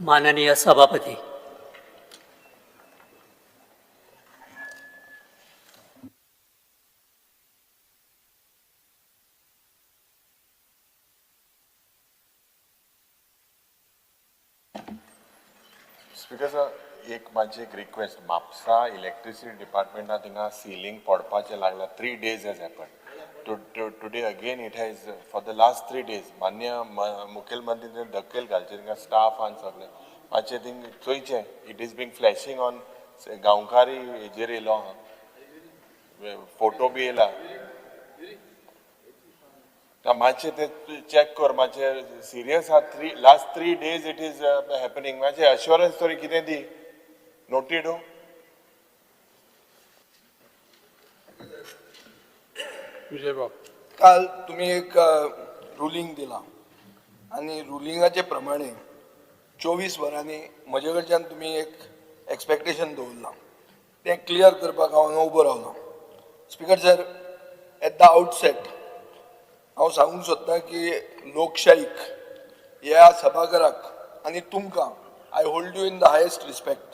माननीय सभापती, speaker sir, एक माझी एक रिक्वेस्ट, म्हापसा इलेक्ट्रिसिटी डिपार्टमेंटा थिंगा सीलिंग पडपाचें लागला. 3 days has happened. Today again it has for the last 3 days. मान्य मुखेलमंत्री धक्केल घालचे थिंगा स्टाफ आनी सगळे मातशें थिंग चोयचें. It is being flashing on गांवकारी हेजेर येयलो आहा, फोटो बी येयला. मातशें ते चॅक कर, मातशें सिरियस आहा. Last 3 days it is happening. मातशें अश्युरन्स तरी कितें दी. नोटीड विजय बाब, काल तुम्ही एक रुलींग दिला आणि रुलिंगाचे प्रमाणे 24 वरांनी म्हजे कडच्यान तुम्ही एक एक्सपेक्टेशन दवरला तें क्लियर करपाक हांव हांगा उबो रावलो. Speaker sir, at the outset हांव सांगूंक सोदतां की लोकशाहीक ह्या सभाघराक आनी तुमकां I hold you in the highest respect.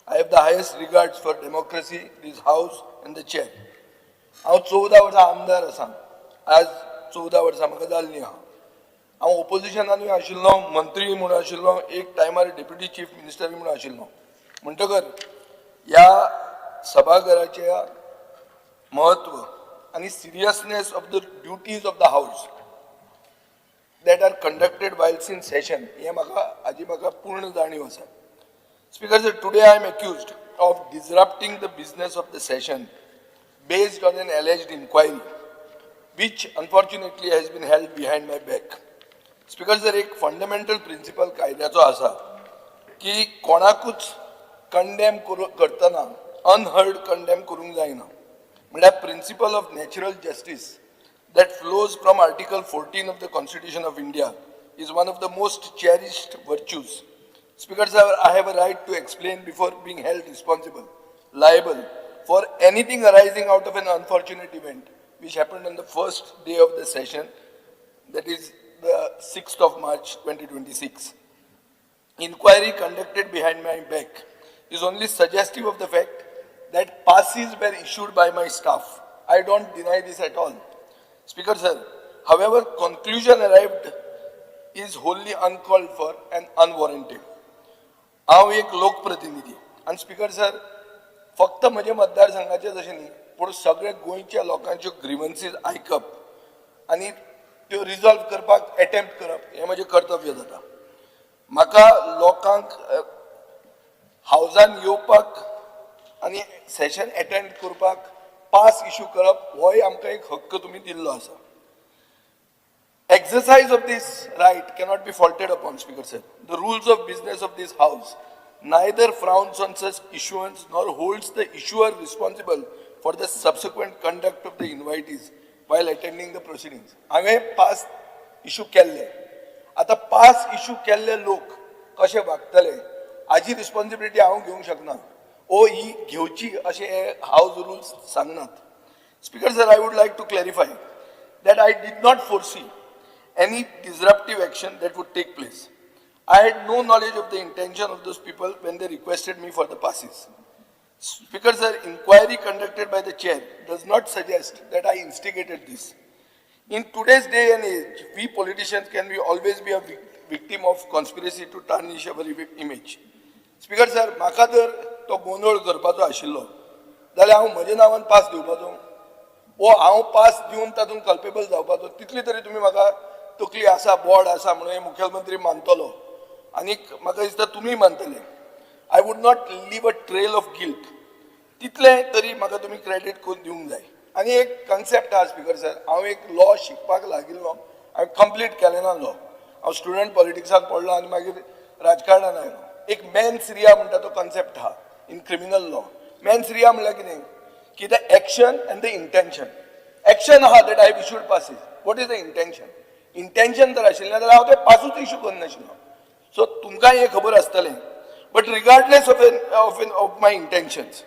I have the highest regards for democracy, this house and the chair. हांव 14 वर्सां आमदार आसा. आज 14 वर्सां म्हाका जाल्लीं आहा. हांव ओपोजिशनानूय आशिल्लो, मंत्री म्हणून आशिल्लो, एक टायमार डेप्युटी चीफ मिनिस्टरूय म्हणून आशिल्लो. म्हणटकर ह्या सभाघराच्या महत्व आणि seriousness of the duties of the house that are conducted whilst in session हे म्हाका पूर्ण जाणीव आसा. Speaker sir, today I am accused of disrupting the business of the session based on an alleged inquiry which unfortunately has been held behind my back. Speaker sir, एक fundamental principle कायद्याचो आसा की कोणाकूच कंडेम करतना unheard condemn करूंक जायना. म्हळ्यार principle of natural justice that flows from Article 14 of the Constitution of India is one of the most cherished virtues. Speaker sir, I have a right to explain before being held responsible, liable for anything arising out of an unfortunate event which happened on the first day of the session, that is the 6th of March 2026. Inquiry conducted behind my back is only suggestive of the fact that passes were issued by my staff. I don't deny this at all. Speaker sir, however, conclusion arrived is wholly uncalled for and unwarranted. हांव एक लोकप्रतिनिधी आणि speaker sir, फक्त म्हजे मतदारसंघाचे जशें न्ही, पूण सगळे गोंयच्या लोकांच्यो ग्रीवन्सीज आयकप आनी त्यो रिजॉल्व करपाक अटेम्प्ट करप हें म्हजें कर्तव्य जाता. म्हाका लोकांक हावजान येवपाक आनी सेशन अटेंड करपाक पास इश्यू करप होय आमकां एक हक्क तुमी दिल्लो आसा. Exercise of this right cannot be faulted upon, Speaker sir. The rules of business of this house neither frowns on such issuance nor holds the issuer responsible for the subsequent conduct of the invitees while attending the proceedings. हांवें pass issue केल्ले, आतां pass issue केल्ले लोक कशे वागतले हाची responsibility हांव घेवंक शकना. ओ ही घेवची अशें हे हाऊस रुल्स सांगनात. Speaker sir, I would like to clarify that I did not foresee any disruptive action that would take place. I had no knowledge of the intention of those people when they requested me for the passes. Speaker sir, inquiry conducted by the chair does not suggest that I instigated this. In today's day and age, we politicians can always be a victim of conspiracy to tarnish our image. Speaker sir, म्हाका जर तो गोंधळ करपाचो आशिल्लो जाल्यार हांव म्हज्या नांवान पास दिवपाचो, वो हांव पास दिवन तातूंत कल्पेबल जावपाचो. तितली तरी तुमी म्हाका तकली आसा, बोर्ड आसा म्हणून मुखेलमंत्री मानतलो आनीक म्हाका दिसता तुमी मानतले. I would not leave a trail of guilt. तितलें तरी म्हाका तुमी क्रेडीट करून दिवंक जाय. आनी एक कन्सेप्ट आहा स्पीकर सर, हांव एक लॉ शिकपाक लागिल्लो, हांवें कंप्लीट केलें ना लॉ. हांव स्टुडंट पॉलिटिक्साक पडलो आनी मागीर राजकारणान आयलो. एक मेन्स रिया म्हणटा तो कन्सेप्ट आहा in criminal law. Mens rea म्हणल्यार कितें की the action and the intention. Action आहा that I have issued passes. What is the intention? Intention जर आशिल्लें जाल्यार हांव तें पासूच इश्यू करनाशिल्लो. सो तुमकांय हें खबर आसतलें. But regardless of my intentions,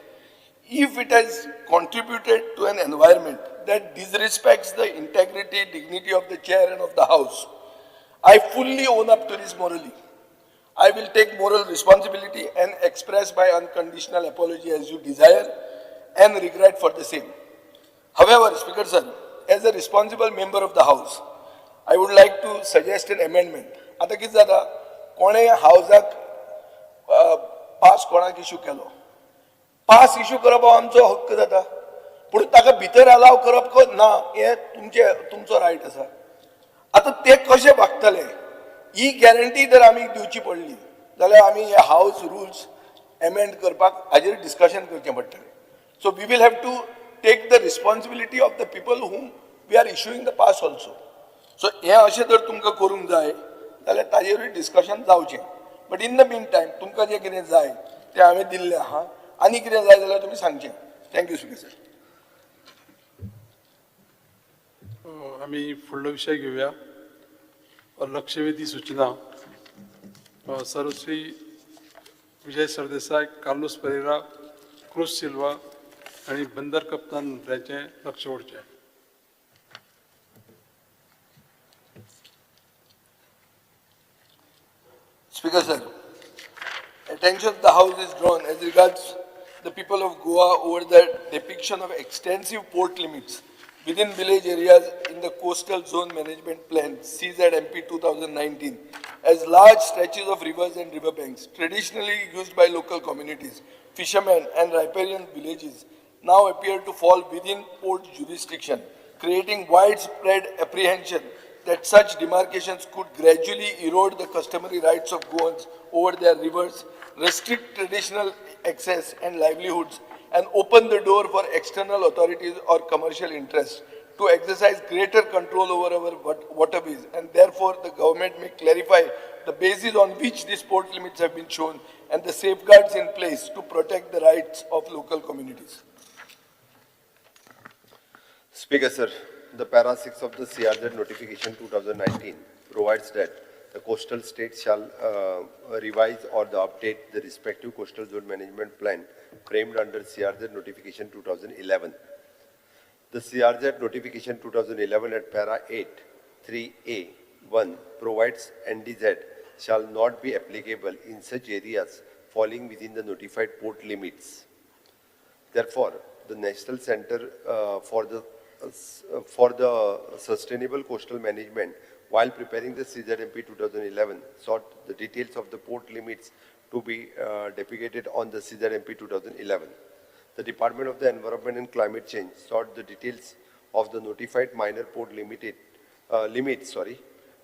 if it has contributed to an environment that disrespects the integrity, dignity of the chair and of the house, I fully own up to this morally. I will take moral responsibility and express my unconditional apology as you desire and regret for the same. However, Speaker sir, as a responsible member of the House, I would like to suggest an amendment. आता कितें जाता कोणे हावजाक pass कोणाक issue केलो pass issue करप हो आमचो हक्क जाता पूण ताका भितर अलाव करप ना हे तुमचो रायट आसा आता ते कशे वागतले ही गॅरंटी जर आमी दिवची पडली जाल्यार आमी हे हाऊस रुल्स एमेंड करपाक हाजेर डिस्कशन करचें पडटलें so we will have to take the responsibility of the people whom we are issuing the pass also so हे अशें जर तुमकां करूंक जाय जाल्यार ताजेरूय डिस्कशन जावचें but in the meantime तुमकां जें कितें जाय तें हांवें दिल्लें आहा आनी कितें जाय जाल्यार तुमी सांगचें थँक्यू स्पीकर सर आम्ही फुडलो विषय घेऊया लक्षवेधी सूचना सर्वश्री विजय सरदेसाय कार्लोस पेरेरा क्रूज सिल्वा आणि बंदर कप्तान यांचे लक्ष ओडचे Speaker sir, attention of the House is drawn as regards the people of Goa over the depiction of extensive port limits within village areas in the Coastal Zone Management Plan CZMP 2019 as large stretches of rivers and riverbanks traditionally used by local communities, fishermen and riparian villages now appear to fall within port jurisdiction, creating widespread apprehension that such demarcations could gradually erode the customary rights of Goans over their rivers, restrict traditional access and livelihoods, and open the door for external authorities or commercial interests to exercise greater control over our waterways. And therefore, the government may clarify the basis on which these port limits have been shown and the safeguards in place to protect the rights of local communities. Speaker sir, the para 6 of the CRZ notification 2019 provides that the coastal states shall revise or update the respective coastal zone management plan framed under CRZ notification 2011. The CRZ notification 2011 at para 8 3A 1 provides NDZ shall not be applicable in such areas falling within the notified port limits. Therefore, the National Center for the Sustainable Coastal Management, while preparing the CZMP 2011, sought the details of the port limits to be depicted on the CZMP 2011. The Department of the Environment and Climate Change sought the details of the notified minor port limits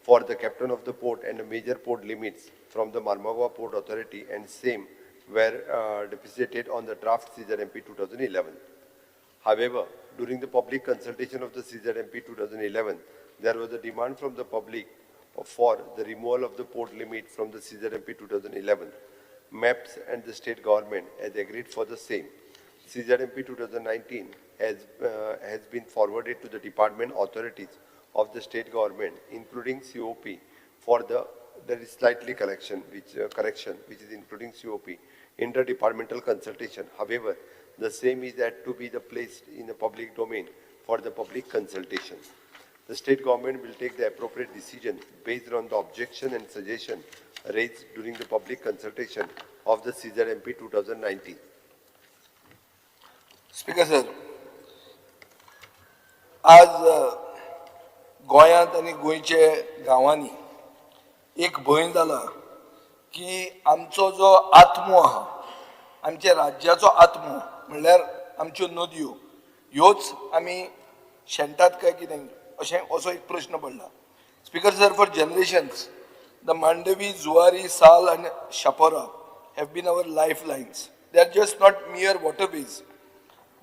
for the captain of the port and the major port limits from the Marmagua Port Authority, and same were deposited on the draft CZMP 2011. However, during the public consultation of the CZMP 2011, there was a demand from the public for the removal of the port limit from the CZMP 2011. MAPS and the state government has agreed for the same. CZMP 2019 has been forwarded to the department authorities of the state government, including COP, for there is slightly correction, which is including COP, interdepartmental consultation. However, the same is had to be placed in the public domain for the public consultation. The state government will take the appropriate decision based on the objection and suggestion raised during the public consultation of the CZMP 2019. Speaker sir, आज गोंयांत आनी गोंयचे गांवांनी एक भंय जाला की आमचो जो आत्मो आहा आमच्या राज्याचो आत्मो म्हणल्यार आमच्यो नदयो ह्योच आमी शेणटात काय कितें अशें असो एक प्रश्न पडला speaker sir for generations the Mandovi Zuari Sal आनी Chapora have been our lifelines they are just not mere waterways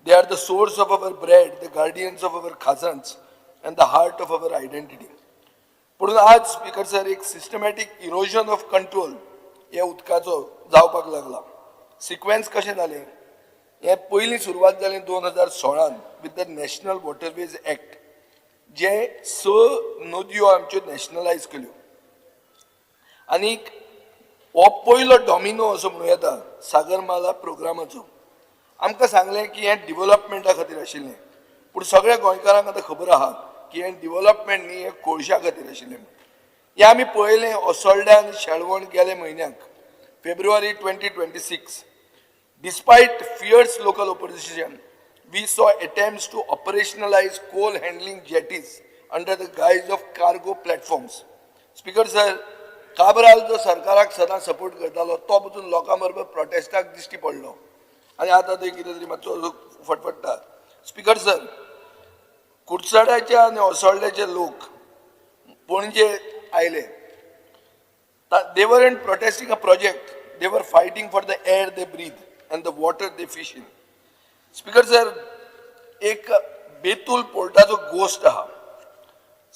they are the source of our bread the guardians of our khazans and the heart of our identity. पुढून आज speaker sir एक systematic erosion of control ह्या उदकाचो जावपाक लागला sequence कशें जालें हें पयलीं सुरवात जालें 2016 with the national waterways act जे 6 नदयो आमच्यो नॅशनलायज केल्यो आनीक हो पयलो डॉमिनो असो म्हणूं येता सागरमाला प्रोग्रामाचो आमकां सांगलें की हें डिव्हलपमेंटा खातीर आशिल्लें पूण सगळ्या गोंयकारांक आतां खबर आहा की हें डिव्हलपमेंट न्ही हें कोळशा खातीर आशिल्लें हें आमी पळयलें ओसोल्ड्या आनी शेळवण गेले म्हयन्याक February 2026. Despite fierce local opposition, we saw attempts to operationalize coal handling jetties under the guise of cargo platforms. Speaker sir, Cabral जो सरकाराक सदां सपोर्ट करतालो तो पसून लोकां बरोबर प्रोटेस्टाक दिश्टी पडलो आनी आतां थंय कितें तरी मातसो फटफटता. स्पीकर सर, कुडचड्याचे आनी ओसोळ्याचे लोक पणजे आयले. They weren't protesting a project, they were fighting for the air they breathe and the water they fish in. Speaker sir, एक बेतूल पोर्टाचो गोस्ट आहा.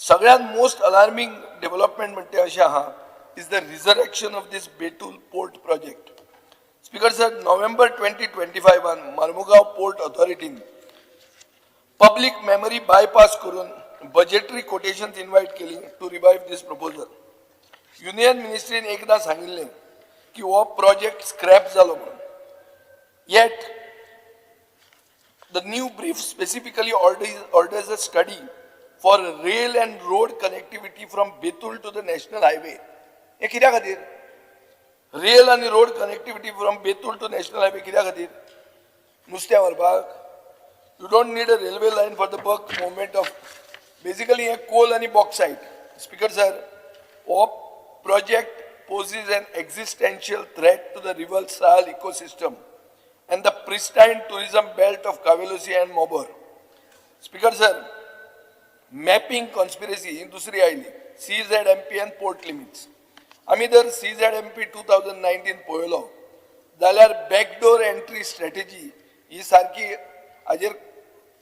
सगळ्यात मोस्ट अलार्मिंग डेव्हलपमेंट म्हणते अशें आहा is the resurrection of this Betul port project. Speaker sir, November 2025 on Marmugao Port Authority public memory bypass करून budgetary quotations invite केली to revive this proposal. Union Ministry एकदा सांगिल्लें की हो project scrap जालो म्हणून. Yet the new brief specifically orders a study for rail and road connectivity from Betul to the national highway. हे कित्या खातीर? रेल आनी road connectivity from Betul to national highway कित्या खातीर? नुस्तें व्हरपाक? You don't need a railway line for the bulk movement of basically हे coal आनी बॉक्सायट. स्पीकर सर, हो project poses an existential threat to the river Sahel ecosystem and the pristine tourism belt of Kavelosi and Mobor. Speaker sir, mapping conspiracy ही दुसरी oily. CZMP and port limits. आम्ही जर CZMP 2019 पळयलो जाल्यार backdoor entry strategy ही सारकी हाजेर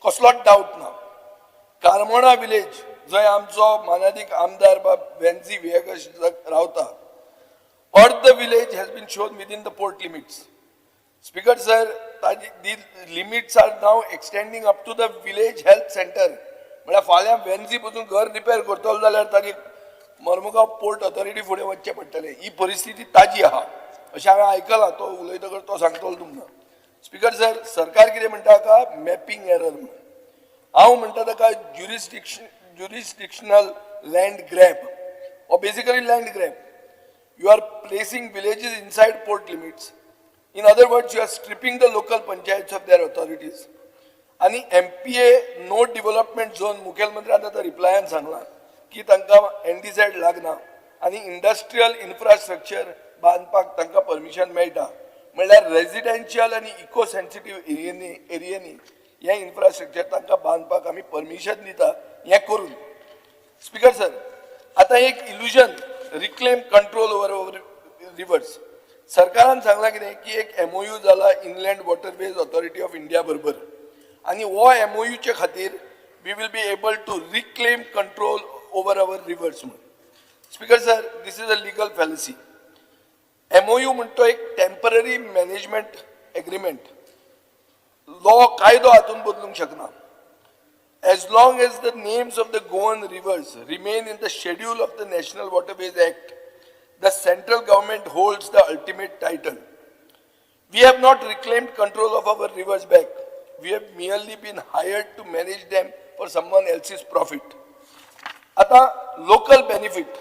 कसलोच doubt ना. Carmona village जंय आमचो मानादीक आमदार वेन्झी वेगस रावता, or the village has been shown within the port limits. Speaker sir, the limits are now extending up to the village health center. म्हळ्यार फाल्यां वेन्झी पसून घर रिपेर करतलो जाल्यार तारी मर्मुगांव पोर्ट ऑथॉरिटी फुडें वचचें पडटलें. ही परिस्थिती ताजी आहा अशें हांवें आयकलां. तो उलयतकर तो सांगतलो तुमकां. स्पीकर सर, सरकार कितें म्हणटा ताका मॅपिंग एरर म्हणून. हांव म्हणटा ताका jurisdictional land grab or basically land grab. You are placing villages inside port limits. In other words, you are stripping the local panchayats of their authorities. आणि MPA no development zone मुखेलमंत्र्यान आतां रिप्लायान सांगलां की तांकां NDZ लागना आनी industrial infrastructure बांदपाक तांकां permission मेळटा. म्हणल्यार रेजिडेन्शियल आनी इको सेन्सिटीव एरियांनी हें इन्फ्रास्ट्रक्चर तांकां बांदपाक आमी परमिशन दिता. हें करून स्पीकर सर, आतां एक illusion reclaim control over rivers. सरकारान सांगलां कितें की एक MOU जाला inland waterways authority of India बरोबर आनी हो MOUचे खातीर we will be able to reclaim control over our rivers म्हणून. Speaker sir, this is a legal fallacy. MOU म्हणतो एक टेम्पररी मॅनेजमेंट एग्रीमेंट. लॉ कायदो हातून बदलूंक शकना. As long as the names of the Goan rivers remain in the schedule of the National Waterways Act, the central government holds the ultimate title. We have not reclaimed control of our rivers back. We have merely been hired to manage them for someone else's profit. आता local benefit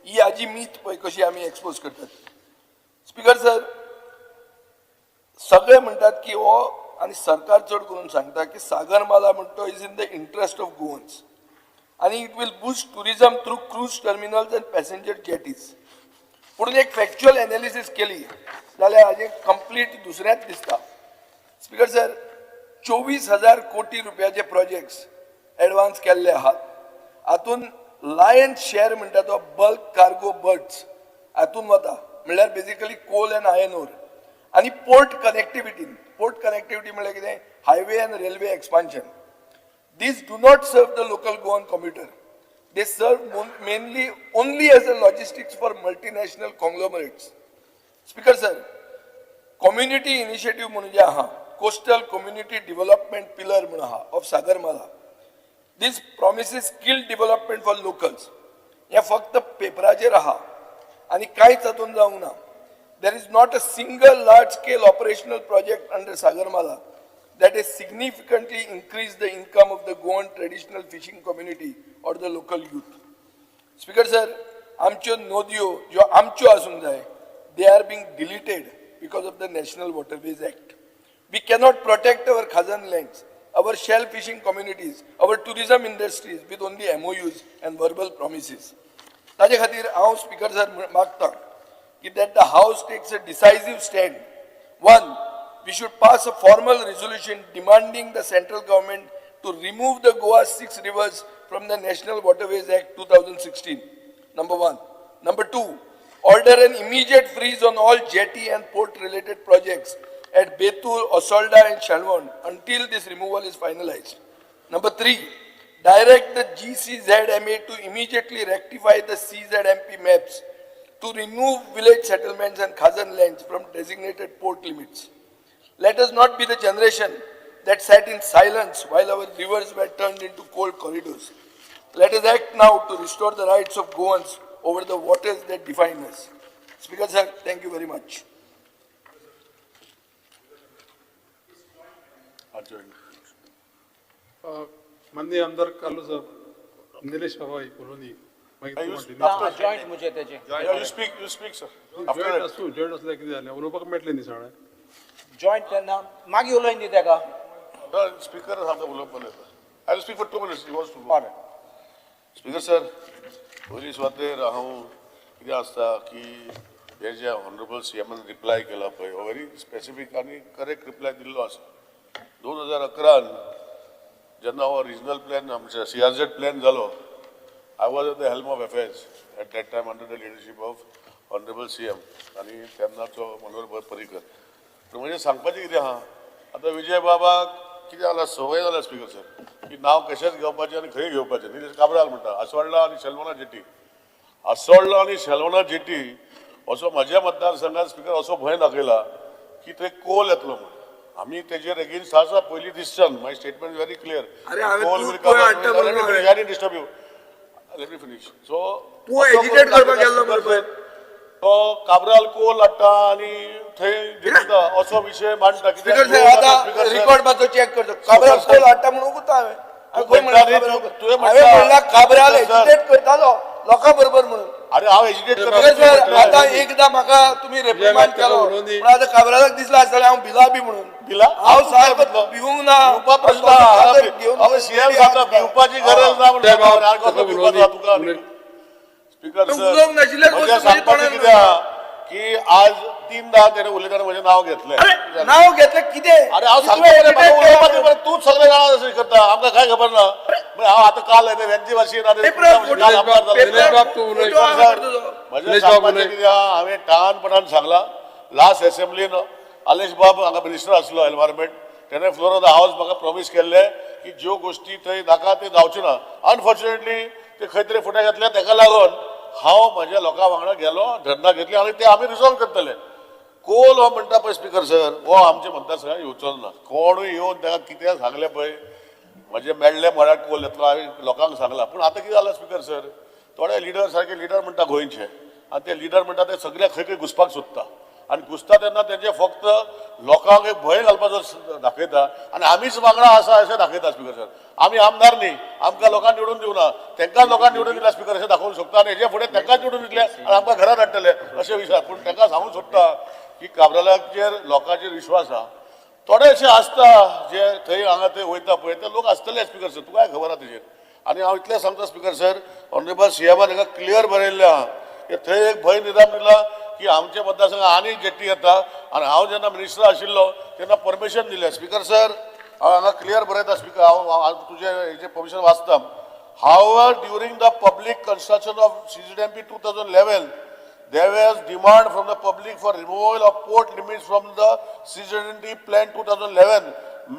ही आजी myth पळय कशी आमी expose करतात. Speaker sir, सगळे म्हणटात की हो आणि सरकार चड करून सांगता की सागरमाला म्हणतो is in the interest of Goans आणि it will boost tourism through cruise terminals and passenger jetties. पूण एक फॅक्च्युअल एनालिसीस केली जाल्यार हाजें कंप्लीट दुसऱ्याच दिसता. स्पीकर सर, 24,000 कोटी रुपयाचे प्रोजेक्ट्स एडवान्स केल्ले आहात. हातून लायन शेअर म्हणटा तो बल्क कार्गो बर्ड्स हातून वता, म्हणल्यार basically coal and iron ore आणि पोर्ट कनेक्टिविटी. पोर्ट कनेक्टिविटी म्हळ्यार कितें? Highway and railway expansion. These do not serve the local Goan commuter. They serve mainly only as a logistics for multinational conglomerates. Speaker sir, community initiative म्हणून जे आहा, coastal community development pillar म्हणून आहा of Sagarmala. This promises skill development for locals. हे फक्त पेपराचेर आहा आणि कांयच हातून जावंक ना. There is not a single large-scale operational project under Sagarmala that has significantly increased the income of the Goan traditional fishing community or the local youth. Speaker sir, आमच्यो नद्यो ज्यो आमच्यो आसूंक जाय they are being deleted because of the National Waterways Act. We cannot protect our Khazan lands, our shell fishing communities, our tourism industries with only MOUs and verbal promises. ताजे खातीर हांव speaker sir मागतां की that the House takes a decisive stand. One, we should pass a formal resolution demanding the central government to remove the Goa 6 rivers from the National Waterways Act 2016. Number one. Number two, order an immediate freeze on all jetty and port-related projects at Betur, Osolda and Shalwan until this removal is finalized. Number three, direct the GCZMA to immediately rectify the CZMP maps to remove village settlements and Khazan lands from designated port limits. Let us not be the generation that sat in silence while our rivers were turned into coal corridors. Let us act now to restore the rights of Goans over the waters that define us. Speaker sir, thank you very much. माननीय आमदार कालू साहेब निलेश बाबा colony joint मुझे त्याचे You speak, sir. After joint that. असू joint असल्या कितें जालें उलोवपाक मेळटलें न्ही सगळें जॉइंट तेन्ना मागीर उलयन दी तेका The speaker has the ulopale. I will speak for 2 minutes. He wants to go. Alright. Speaker sir, पयली सुवातेर हांव कितें आसता की हे जे ऑनरेबल सीएमान रिप्लाय केला पळय हो व्हेरी स्पेसिफीक आनी करेक्ट रिप्लाय दिल्लो आसा 2011 जेन्ना हो रिजनल प्लॅन आमच्या CRZ प्लॅन जालो I was at the helm of affairs at that time under the leadership of honourable CM आनी तेन्नाचो मनोहर पर्रीकर पूण म्हणजे सांगपाचें कितें आहा आतां विजय बाबाक कितें जाला संवय जाला स्पीकर सर की नांव कशेंच घेवपाचें आनी खंय घेवपाचें निलेश काब्राल म्हणटा आसोळडा आनी शेलवना जेटी आसोळडा आनी शेलवना जेटी असो म्हाज्या मतदारसंघात स्पीकर असो भंय दाखयला की थंय कोल येतलो म्हणून आमी तेजेर एगेन्स्ट आसा पयलीं दिसच्यान माय स्टेटमेंट व्हेरी क्लियर अरे हांवें कोल तूं विल पळय हाडटा म्हणून हांवें. Disturb you let me finish so तूं एजिटेट करपाक गेल्लो मरे तो काब्राल कोल हाडटा आनी थंय जिखता असो विशय मांडटा स्पीकर सर आता रिकॉर्ड मातसो चेक करतो काबराल कोल हाडटा म्हणून गुता हांवें खंय म्हणला हांवें म्हणला काबराल एजिटेट करतालो लोकां बरोबर म्हणून अरे हांव एजिटेट स्पीकर सर आतां एकदां म्हाका तुमी रेप्रिमांड केलो पूण आतां काबरालाक दिसला आसतलें हांव भिला बी म्हणून भिला? हांव सारको भिवूंक ना भिवपा प्रश्न हांव सीएम जाता भिवपाची गरज ना त्या बाब- म्हणून कसलो भिवपाचो तुका स्पीकर तो सर उलोवंक नाशिल्ल्या म्हणजे गोश्टी सांगपाचें तोंडान कितें आहा की आज 3दा तेणें उलयतना म्हजें नांव घेतलें अरे नाव घेतलें कितें अरे हांव कितलो सांगता irritate उलोवपाचें केला. बरें तूंच सगळें जाणा अशें करता आमकां काय खबर ना मागीर हांव आतां काल वेंची भाशेन पेपरार काल आमदार जालो. निलेश बाब तूं उलय. फोटो आहा तुजो. म्हजें निलेश बाब सांगपाचें उलय. कितें आहा हांवें ठाणपणान सांगलां लास्ट असेंब्लीन आलेश बाब हांगा मिनिस्टर आसलो एनवायरमेंट तेणें फ्लोर ऑफ द हावस म्हाका प्रॉमिस केल्लें की ज्यो गोश्टी थंय नाका त्यो जावच्यो ना अनफॉर्च्युनेटली ते खंय तरी फुटे घातले तेका लागून हांव म्हाज्या लोकां वांगडा गेलो धरना घेतली आनी ते आमी रिजॉल्व करतले कोल हो म्हणटा पळय स्पीकर सर हो आमच्या मतदारसंघात येवचो ना कोणूय येवन ताका कितें सांगलें पळय म्हजें मेळ्ळें म्हळ्यार कोल येतलो हांवें लोकांक सांगलां पूण आतां कितें जालां स्पीकर सर थोडे लिडर सारके लिडर म्हणटा गोंयचे आनी ते लिडर म्हणटा ते सगळ्या खंय खंय घुसपाक सोदता आनी घुसता तेन्ना तेंचे फक्त लोकांक एक भंय घालपाचो दाखयता आनी आमीच वांगडा आसा अशें दाखयता स्पीकर सर आमी आमदार न्ही आमकां लोकांनी निवडून दिवना तांकां लोकांनी निवडून दिला स्पीकर अशें दाखोवंक सोदता आनी हेजे फुडें तांकांच निवडून दितले आनी आमकां घरांत हाडटले अशे विशय पूण तांकां सांगूंक सोदता की काब्रालाचेर लोकांचेर विश्वास आहा थोडे अशे आसता जे थंय हांगा थंय वयता पळय ते लोक आसतले स्पीकर सर तुका खबर आहा तेजेर आनी हांव इतलें सांगता स्पीकर सर ऑनरेबल सीएमान हांगा क्लियर बरयल्लें आहा की थंय एक भंय निदान दिला की आमच्या मतदारसंघात आनी जेटी येता आनी हांव जेन्ना मिनिस्टर आशिल्लो तेन्ना परमिशन दिलें स्पीकर सर हांव हांगा क्लियर बरयता स्पीकर हांव तुजें हेजें परमिशन वाचता हावर during the public construction of CZMP 2011 there was demand from the public for removal of port limits from the CZMP plan 2011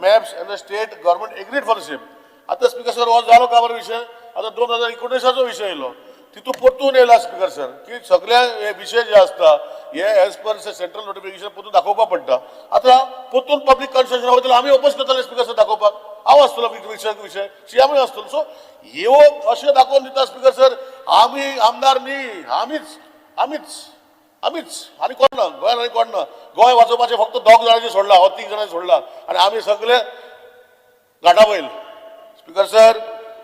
maps and the state government agreed for the same आता speaker sir हो जालो का बरो विशय आता 2019 विशय येयलो तितून परतून येयला स्पीकर सर की सगळे हे विशय जे आसता हे एज पर सेंट्रल नोटिफिकेशन परतून दाखोवपाक पडटा आता परतून पब्लीक कन्स्ट्रक्शन वयतले आमी ओपोज करतले स्पीकर सर दाखोवपाक हांव आसतलो विशय सीएमूय आसतलो सो ह्यो अशें दाखोवन दिता स्पीकर सर आमी आमदार न्ही आमीच आनी कोण ना गोंयान आनी कोण ना गोंय वाचोवपाचें फक्त 2 जाणांचें सोडला हो 3 जाणांचें सोडला आनी आमी सगळे घाटा वयल स्पीकर सर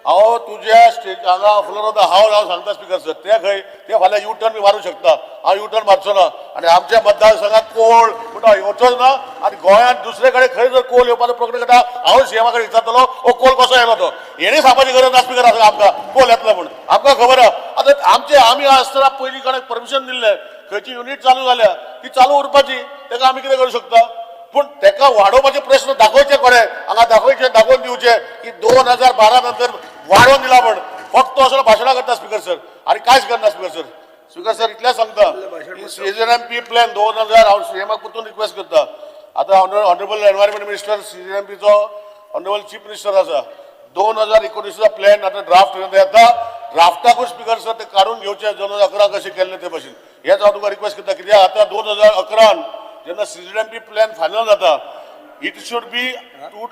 हांव तुज्या स्टेज हांगा फ्लोर ऑफ द हाऊस हांव सांगता स्पीकर सर ते खंय ते फाल्यां यू टर्न बी मारूं शकता हांव यू टर्न मारचो ना आनी आमच्या मतदारसंघात कोल म्हणटा येवचोच ना आनी गोंयांत दुसरे कडेन खंय जर कोल येवपाचो प्रकट करता हांव सीएमा कडेन विचारतलो हो कोल कसो येयलो तो हेणी सांगपाची गरज ना स्पीकर आसा आमकां कोल येतलो म्हूण आमकां खबर आहा आतां आमी आसतना पयलीं कडेन परमिशन दिल्लें खंयची युनिट चालू जाल्या ती चालू उरपाची तेका आमी कितें करूं शकता पूण तेका वाडोवपाचे प्रश्न दाखोवचे कोणे हांगा दाखोवन दिवचे की 2012 नंतर वाडोवन दिला म्हण फक्त असो भाशणां करता स्पीकर सर आनी कांयच करना स्पीकर सर इतलें सांगता की CZMP प्लॅन 2000 हांव सीएमाक परतून रिक्वेस्ट करता आतां ऑनरेबल एनवायरमेंट मिनिस्टर CZMPचो ऑनरेबल चीफ मिनिस्टर आसा 2019 प्लॅन आतां ड्राफ्ट येता ड्राफ्टाकूच स्पीकर सर ते काडून घेवचे 2011 कशें केल्ले ते भशेन हेच हांव तुका रिक्वेस्ट करता कित्याक आतां 2011 जेन्ना CZMP प्लॅन फायनल जाता इट शूड बी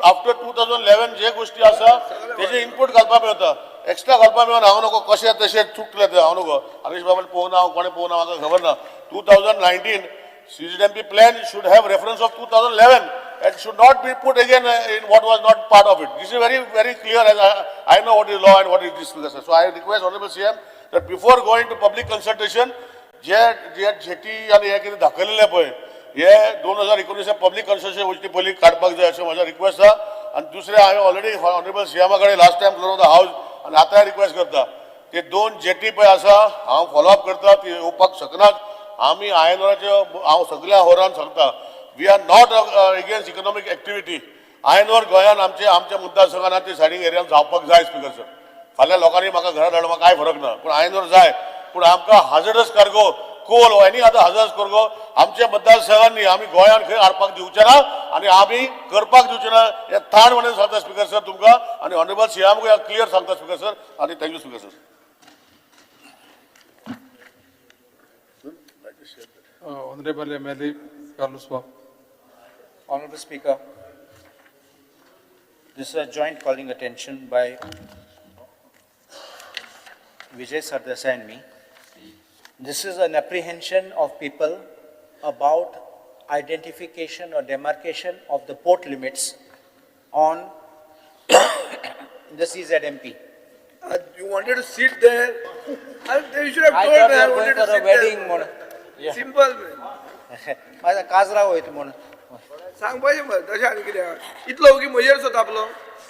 आफ्टर 2011 जे गोष्टी आसा तेजे इनपूट घालपाक मेळटा एक्स्ट्रा घालपाक मेळना हांव नको कशें तशें चुकले ते हांव नको हरीश बाबान पळोवना हांव कोणें पळोवना म्हाका खबर ना 2019 CZMP plan should have reference of 2011 and should not be put again in what was not part of it. This is very clear as I know what is law and what is this. So I request Honorable CM that before going to public consultation, जे jetty आनी हे कितें दाखयलेलें पळय हे 2019 public consultation वचचे पयलीं काडपाक जाय अशें म्हजो रिक्वेस्ट आसा आनी दुसरें हांवें ऑलरेडी ऑनरेबल सीएमा कडेन last time floor of the हावस आनी आतांय रिक्वेस्ट करता ते 2 जेटी पळय आसा हांव फॉलोअप करता ती येवपाक शकनात आमी आयनवराच्यो हांव सगळ्या होरान सांगता we are not against economic activity आयनवर गोंयान आमच्या मतदारसंघात ते सायडींग एरियान जावपाक जाय स्पीकर सर फाल्यां लोकांनी म्हाका घरा धाडून म्हाका कांय फरक ना पूण आयनवर जाय पूण आमकां हाजडस कार्गो कोल हो एनी आतां हाजडस कार्गो आमच्या मतदारसंघांनी आमी गोंयान खंय हाडपाक दिवचे ना आनी आमी करपाक दिवचे ना हे ताण म्हणून सांगता स्पीकर सर तुमकां आनी ऑनरेबल सीएमक क्लियर सांगता स्पीकर सर आनी thank you speaker sir Honorable MLA Carlos Schwab. Honorable Speaker, this is a joint calling attention by Vijay Sardesai and me. This is an apprehension of people about identification or demarcation of the port limits on the CZMP. You wanted to sit there, and you should have I told thought me you I were going wanted to for a sit wedding. there. Yeah. Simple. माझा काजराव वयता म्हणून सांगपाचें मरे तशें आनी कितें इतलो ओगी म्हजेर सो तापलो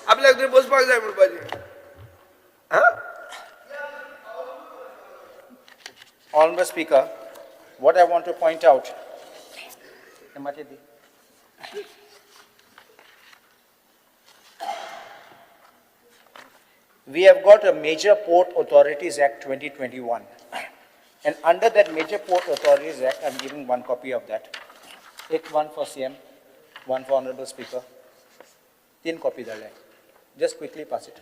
आपल्याक थंय बसपाक जाय म्हणपाचें Honorable Speaker, what I want to point out. We have got a Major Port Authorities Act 2021. And under that Major Port Authorities Act, I'm giving one copy of that. Take one for CM, one for Honorable Speaker. 3 copies are there. Just quickly pass it.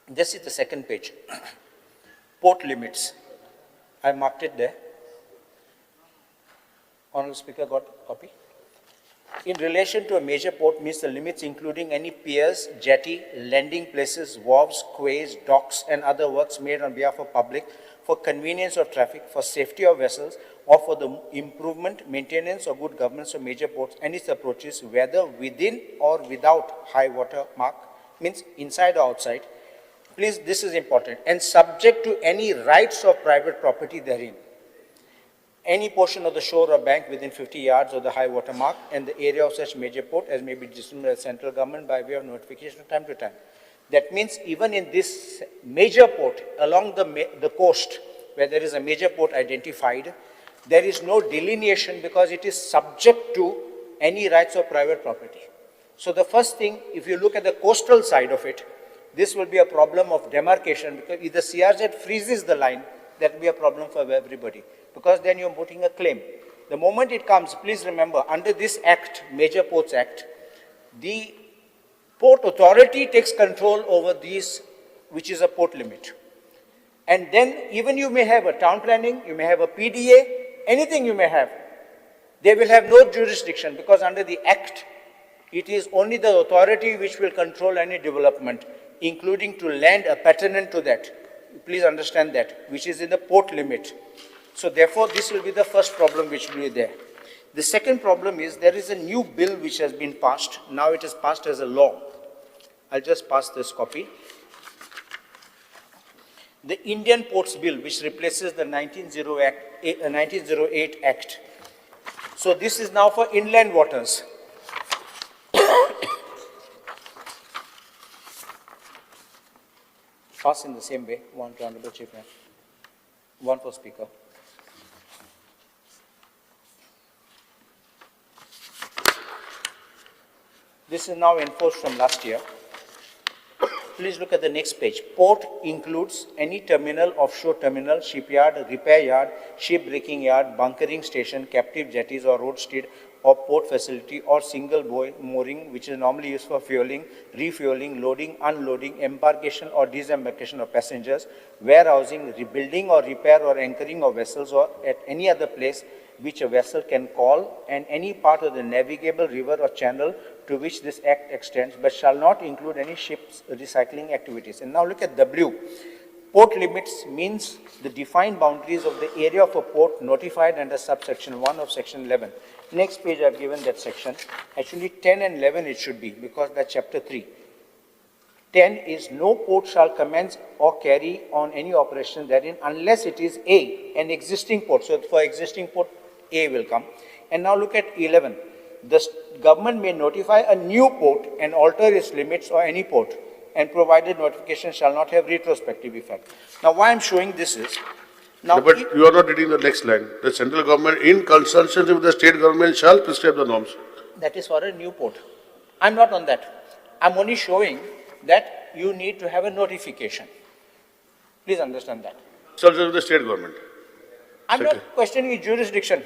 This is the second page. Port limits. I marked it there. Honorable Speaker got copy. In relation to a major port means the limits including any piers, jetty, landing places, wharves, quays, docks and other works made on behalf of public for convenience of traffic, for safety of vessels or for the improvement, maintenance or good governance of major ports and its approaches whether within or without high water mark, means inside or outside. Please, this is important, and subject to any rights of private property therein. Any portion of the shore or bank within 50 yards of the high water mark and the area of such major port as may be determined by the central government by way of notification from time to time. That means even in this major port along the coast where there is a major port identified, there is no delineation because it is subject to any rights of private property. So the first thing, if you look at the coastal side of it, this will be a problem of demarcation because if the CRZ freezes the line, that will be a problem for everybody because then you're putting a claim. The moment it comes, please remember, under this act, Major Ports Act, the Port Authority takes control over these, which is a port limit. And then even you may have a town planning, you may have a PDA, anything you may have, they will have no jurisdiction because under the act, it is only the authority which will control any development, including to land a pertinent to that. Please understand that, which is in the port limit. So therefore, this will be the first problem which will be there. The second problem is there is a new bill which has been passed. Now it is passed as a law. I'll just pass this copy. The Indian Ports Bill, which replaces the 1908 Act. So this is now for inland waters. Pass in the same way, one to Honorable Chief Minister, one for Speaker. This is now enforced from last year. Please look at the next page. Port includes any terminal, offshore terminal, shipyard, repair yard, ship breaking yard, bunkering station, captive jetties or roadstead or port facility or single buoy mooring which is normally used for fueling, refueling, loading, unloading, embarkation or disembarkation of passengers, warehousing, rebuilding or repair or anchoring of vessels or at any other place which a vessel can call, and any part of the navigable river or channel to which this act extends, but shall not include any ships recycling activities. And now look at W. Port limits means the defined boundaries of the area of a port notified under subsection 1 of section 11. Next page I've given that section. Actually 10 and 11 it should be, because that's chapter 3. 10 is no port shall commence or carry on any operation therein unless it is A, an existing port. So for existing port, A will come. And now look at 11. The government may notify a new port and alter its limits or any port, and provided notification shall not have retrospective effect. Now why I'm showing this is, now But you are not reading the next line. The central government in consultation with the state government shall prescribe the norms. that is for a new port. I'm not on that. I'm only showing that you need to have a notification. Please understand that. Consultation with the state government. I'm not questioning jurisdiction.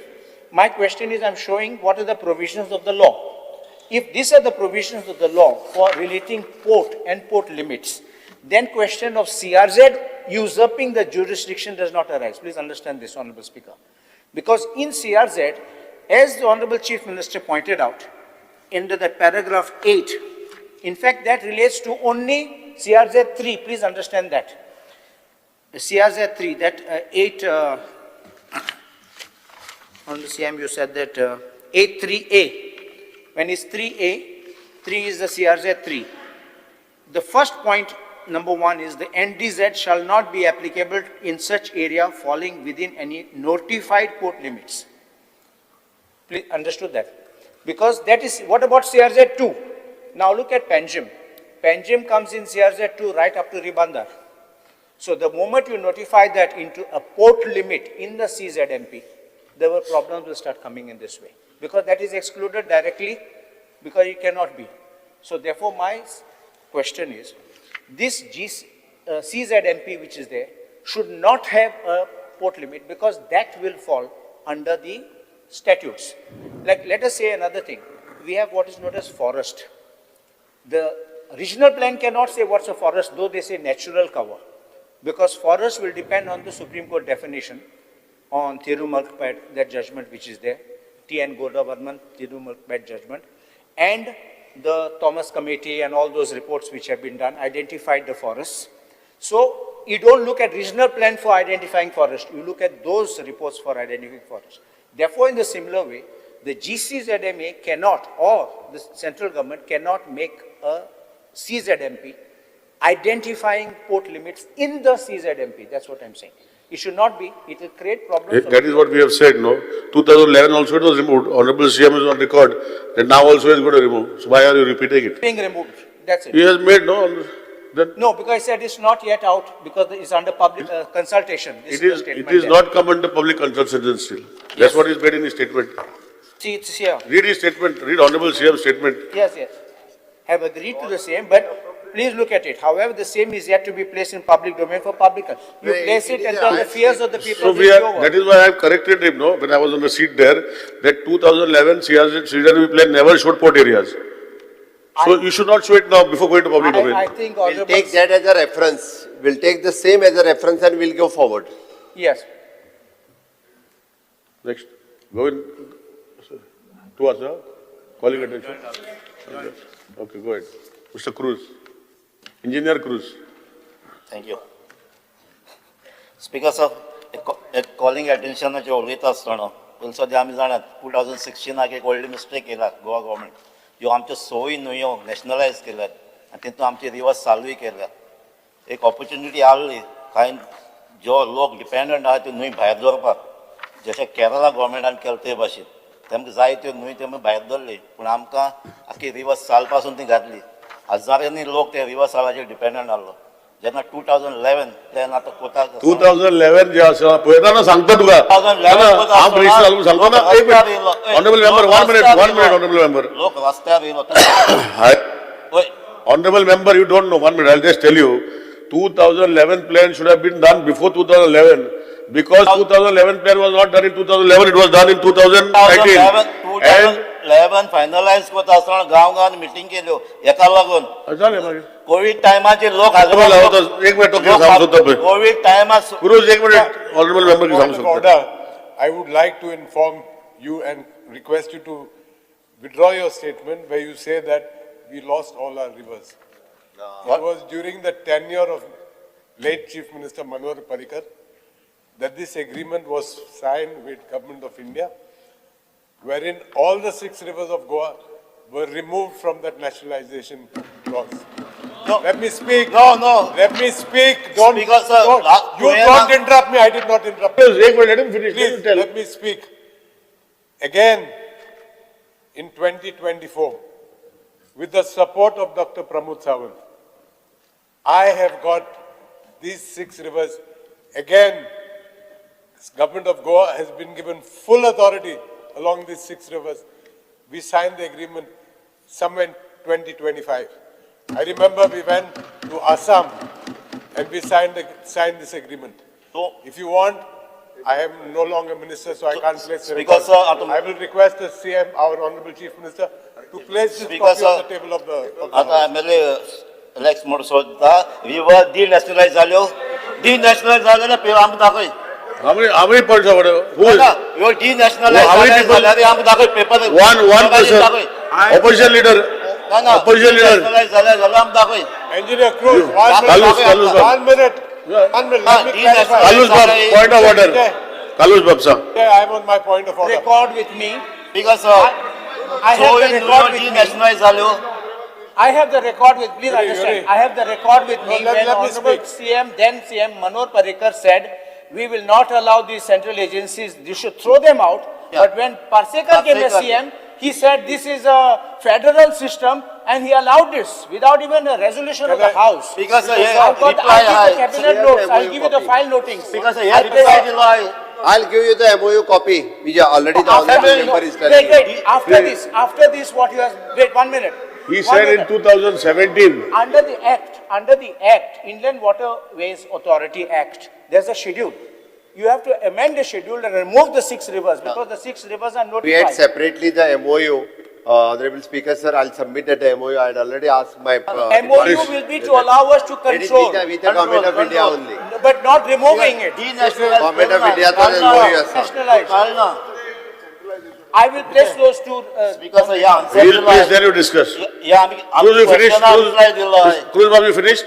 My question is, I'm showing what are the provisions of the law. If these are the provisions of the law for relating port and port limits, then question of CRZ usurping the jurisdiction does not arise. Please understand this, Honorable Speaker. Because in CRZ, as the Honorable Chief Minister pointed out, under that paragraph 8, in fact, that relates to only CRZ 3. Please understand that. CRZ 3, that 8, on the CM you said that 8.3a. When it's 3a, 3 is the CRZ 3. The first point, number 1, is the NDZ shall not be applicable in such area falling within any notified port limits. Please understood that? Because that is, what about CRZ 2? Now look at Panjim. Panjim comes in CRZ 2 right up to Ribandar. So the moment you notify that into a port limit in the CZMP, there were problems will start coming in this way. Because that is excluded directly, because it cannot be. So therefore my question is, this CZMP which is there should not have a port limit, because that will fall under the statutes. Like let us say another thing, we have what is known as forest. The regional plan cannot say what's a forest, though they say natural cover, because forest will depend on the Supreme Court definition on Thirumalpet, that judgment which is there, T.N. Godavarman, Thirumalpet judgment, and the Thomas Committee and all those reports which have been done identified the forests. So you don't look at regional plan for identifying forest, you look at those reports for identifying forest. Therefore, in the similar way, the GCZMA cannot, or the central government cannot make a CZMP identifying port limits in the CZMP. That's what I'm saying. It should not be. It will create problems. That is what we have said, no? 2011 also it was removed. Honorable CM is on record that now also is going to remove. So why are you repeating it? Being removed. That's it. He has made, no? That No, because I said it's not yet out, because it's under public consultation. This it the is statement there. not come under public consultation still. That's what is made in his statement. See, it's here. Read his statement, read Honorable CM's statement. Yes, yes. Have agreed to the same, but please look at it. However, the same is yet to be placed in public domain for public. You place it under the fears of the people. So this we is are, over. that is why I have corrected him, no? When I was on the seat there, that 2011 CRZ plan never showed port areas. So you should not show it now before going to public domain. I think We'll Honorable. take that as a reference. We'll take the same as a reference and we'll go forward. Yes. Next, go in. To us, huh? Calling attention. Okay, go ahead. Mr. Cruz, Engineer Cruz. Thank you. Speaker sir, calling attention जो उलयता आसतना पूण सद्या आमी जाणात 2016 एक व्हडली mistake केला गोवा गव्हर्मेंट, ज्यो आमच्यो सोयी न्हंयो नॅशनलायज केल्यात आनी तितून आमची रिवर्स चालूय केल्या. एक ऑपॉर्च्युनिटी आसली कांय जो लोक डिपेंडंट आहा त्यो न्हंय भायर दवरपाक, जशें केरला गव्हर्मेंटान केलें ते भाशेन तेमकां जाय त्यो न्हंय तेमी भायर धरली, पूण आमकां आख्खी रिवर्स चाल पासून ती घातली. हजारांनी लोक ते रिवर्स चालाचेर डिपेंडंट आसलो. जेन्ना 2011 प्लॅन आतां कोताक 2011 जे आसा पळयताना सांगता तुका 2011 हांव प्रिन्सिपल सांगता ना. एक minute honourable member, 1 minute honourable member. लोक रस्त्यार येयलो. Honorable member, you don't know. 1 minute, I'll just tell you. 2011 plan should have been done before 2011 because 2011 plan was not done in 2011. It was done in 2019. 2011 finalise करता आसतना गांव meeting केल्यो हेका लागून झाले मागीर. कोविड टायमाचेर लोक एक मिनिट ओके सांगू सोदता पळय. कोविड टायमार गुरुज एक मिनिट ऑनरेबल मेंबर की सांगू Point of सोदता. order, I would like to inform you and request you to withdraw your statement where you say that we lost all our rivers. It was during the tenure of late Chief Minister Manohar Parrikar that this agreement was signed with Government of India, wherein all the 6 rivers of Goa were removed from that nationalization clause. No. Let me speak. No. Let me speak. Don't. Speaker, sir. You don't interrupt me. I did not interrupt you. एक minute, let him finish. Let him Please, tell. let me speak. Again, in 2024, with the support of Dr. Pramod Sawant, I have got these 6 rivers. Again, Government of Goa has been given full authority along these 6 rivers. We signed the agreement somewhere in 2025. I remember we went to Assam and we signed this agreement. So, If you want, I am no longer minister, so I can't place the Speaker, record. sir, I will request the CM, our honorable chief minister, to place this Speaker, copy on sir, the table of the आता MLA elect म्हणून सोदता river डिनॅशनलायज जाल्यो जाल्यार पळय आमकां दाखय. आम्ही पडसा पड ह्यो डिनॅशनलायज जाल्यार आमकां दाखय paper. one person. Opposition leader. Opposition leader. डिनॅशनलायज जाल्यार आमकां दाखय. engineer Cruz. Kalus, Kalus, Kalus. 1 minute. 1 minute. Let me clarify. Kalus Bab, point of order. Kalus Bab sir. Yeah, I am on my point of order. Record with me. Because I have the record with me. डिनॅशनलायज जाल्यो. I have the record with, please Yuri, understand, Yuri. I have the record with me No, let when me Honorable speak. CM, then CM Manohar Parrikar said, we will not allow these central agencies, you should throw them out. Yeah. But when Parsekar came as Parsekar. CM, he said this is a federal system and he allowed this without even a resolution of the House. Because I've got, reply I'll give the high. cabinet notes, I'll give you the file notings. Because I'll reply place- दिलो. I'll give you the MOU copy, which already the After- honorable member is Wait, telling. wait, after this, what you have, wait, 1 minute. He 1 said in minute. 2017. Under the Act, Inland Waterways Authority Act, there's a schedule. You have to amend the schedule and remove the 6 rivers because the 6 rivers are We had notified. separately the MOU. Honorable Speaker, sir, I'll submit that MOU. I had already asked my. MOU will be to allow us to It is control, with the Government of India only. but not removing it. Government of India तो MOU है sir. Nationalized. I will place those two, Because Please, please, then you discuss. Cruz, you finished? Cruz Bab, you finished?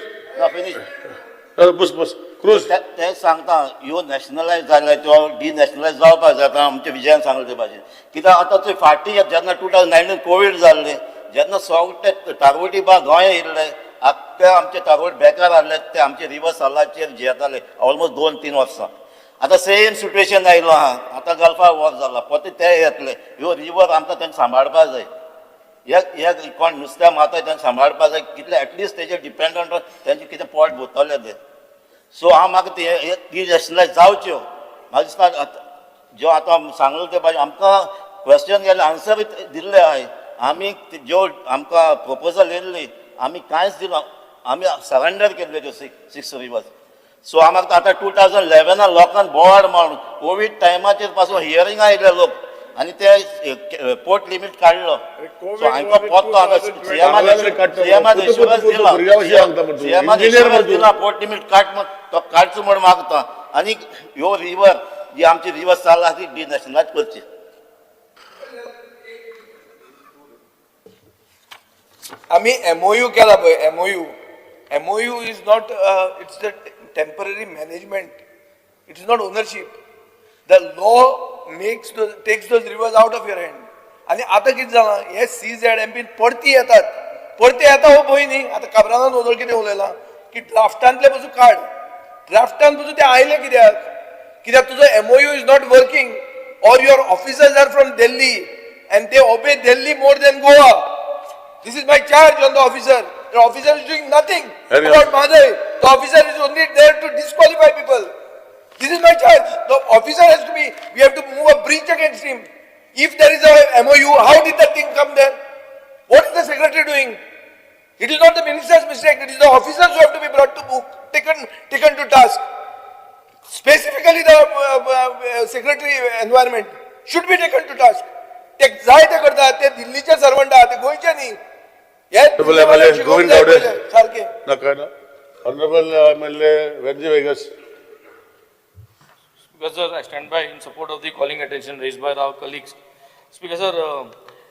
Bus. Cruz. ते सांगता ह्यो nationalised जाल्ले त्यो डिनॅशनलायज जावपाक जाता आमच्या विजयान सांगले ते भाशेन. कित्याक आतां थंय फाटीं जेन्ना 2019 कोवीड जाल्ले जेन्ना सोगटे टारवटी बा गोंय येयल्ले आख्खे आमचे टारवट बेकार जाल्ले ते आमचे रिवर्स सालाचेर जियेताले ऑलमोस्ट 2-3 वर्सां. आतां सेम सिट्युएशन आयलो आहा. आतां गल्फा वॉर जाला परत ते येतले. ह्यो रिवर आमकां तेंका सांबाळपाक जाय. एक कोण नुस्त्या मारता तेंका सांबाळपाक जाय. कितले एटलिस्ट तेजेर डिपेंडंट तेंचे कितें पोट भरतले ते. सो हांव म्हाका ते डिनॅशनलायज जावच्यो म्हाका दिसता ज्यो आतां सांगलो ते भाशेन आमकां क्वेश्चन केले आन्सर दिल्ले आहाय. आमी ज्यो आमकां प्रपोजल येयल्ली आमी कांयच दिना. आमी सरेंडर केल्ल्यो त्यो 6 रिवर्स. सो हांव म्हाका आतां 2011 लोकांक बोवाड मारून कोवीड टायमाचेर पासून हियरिंग आयिल्ले लोक आनी ते पोर्ट लिमीट काडलो. सो हांकां पोत्तो आतां सीएमान इश्युरन्स दिला पोर्ट लिमीट काड म्हण तो काडचो म्हण मागता. आनी ह्यो रिवर जी आमची रिवर्स चल्ला ती डिनॅशनलायज करची. आम्ही MOU केला पळय MOU is not it's the temporary management. It is not ownership. The law takes those rivers out of your hand. आणि आता कितें जालां हे CZMP परती येता हो पळय न्ही आतां काबरानान वदळ कितें उलयलां की ड्राफ्टांतले पसून काड ड्राफ्टान पसून ते आयले कित्याक तुजो MOU is not working or your officers are from Delhi and they obey Delhi more than Goa. This is my charge on the officer. The officer is doing nothing about Madhai. The officer is only there to disqualify people. This is my charge. The officer has to be, we have to move a breach against him. If there is a MOU, how did that thing come there? What is the secretary doing? It is not the minister's mistake. It is the officers who have to be brought to book, taken to task. Specifically the secretary environment should be taken to task. ते जाय ते करता ते दिल्लीचे servant आहात ते गोंयचे न्ही हे गोविंद गावडे सारखे नका ना Honorable MLA Venji Vegas. Speaker sir, I stand by in support of the calling attention raised by our colleagues. Speaker sir,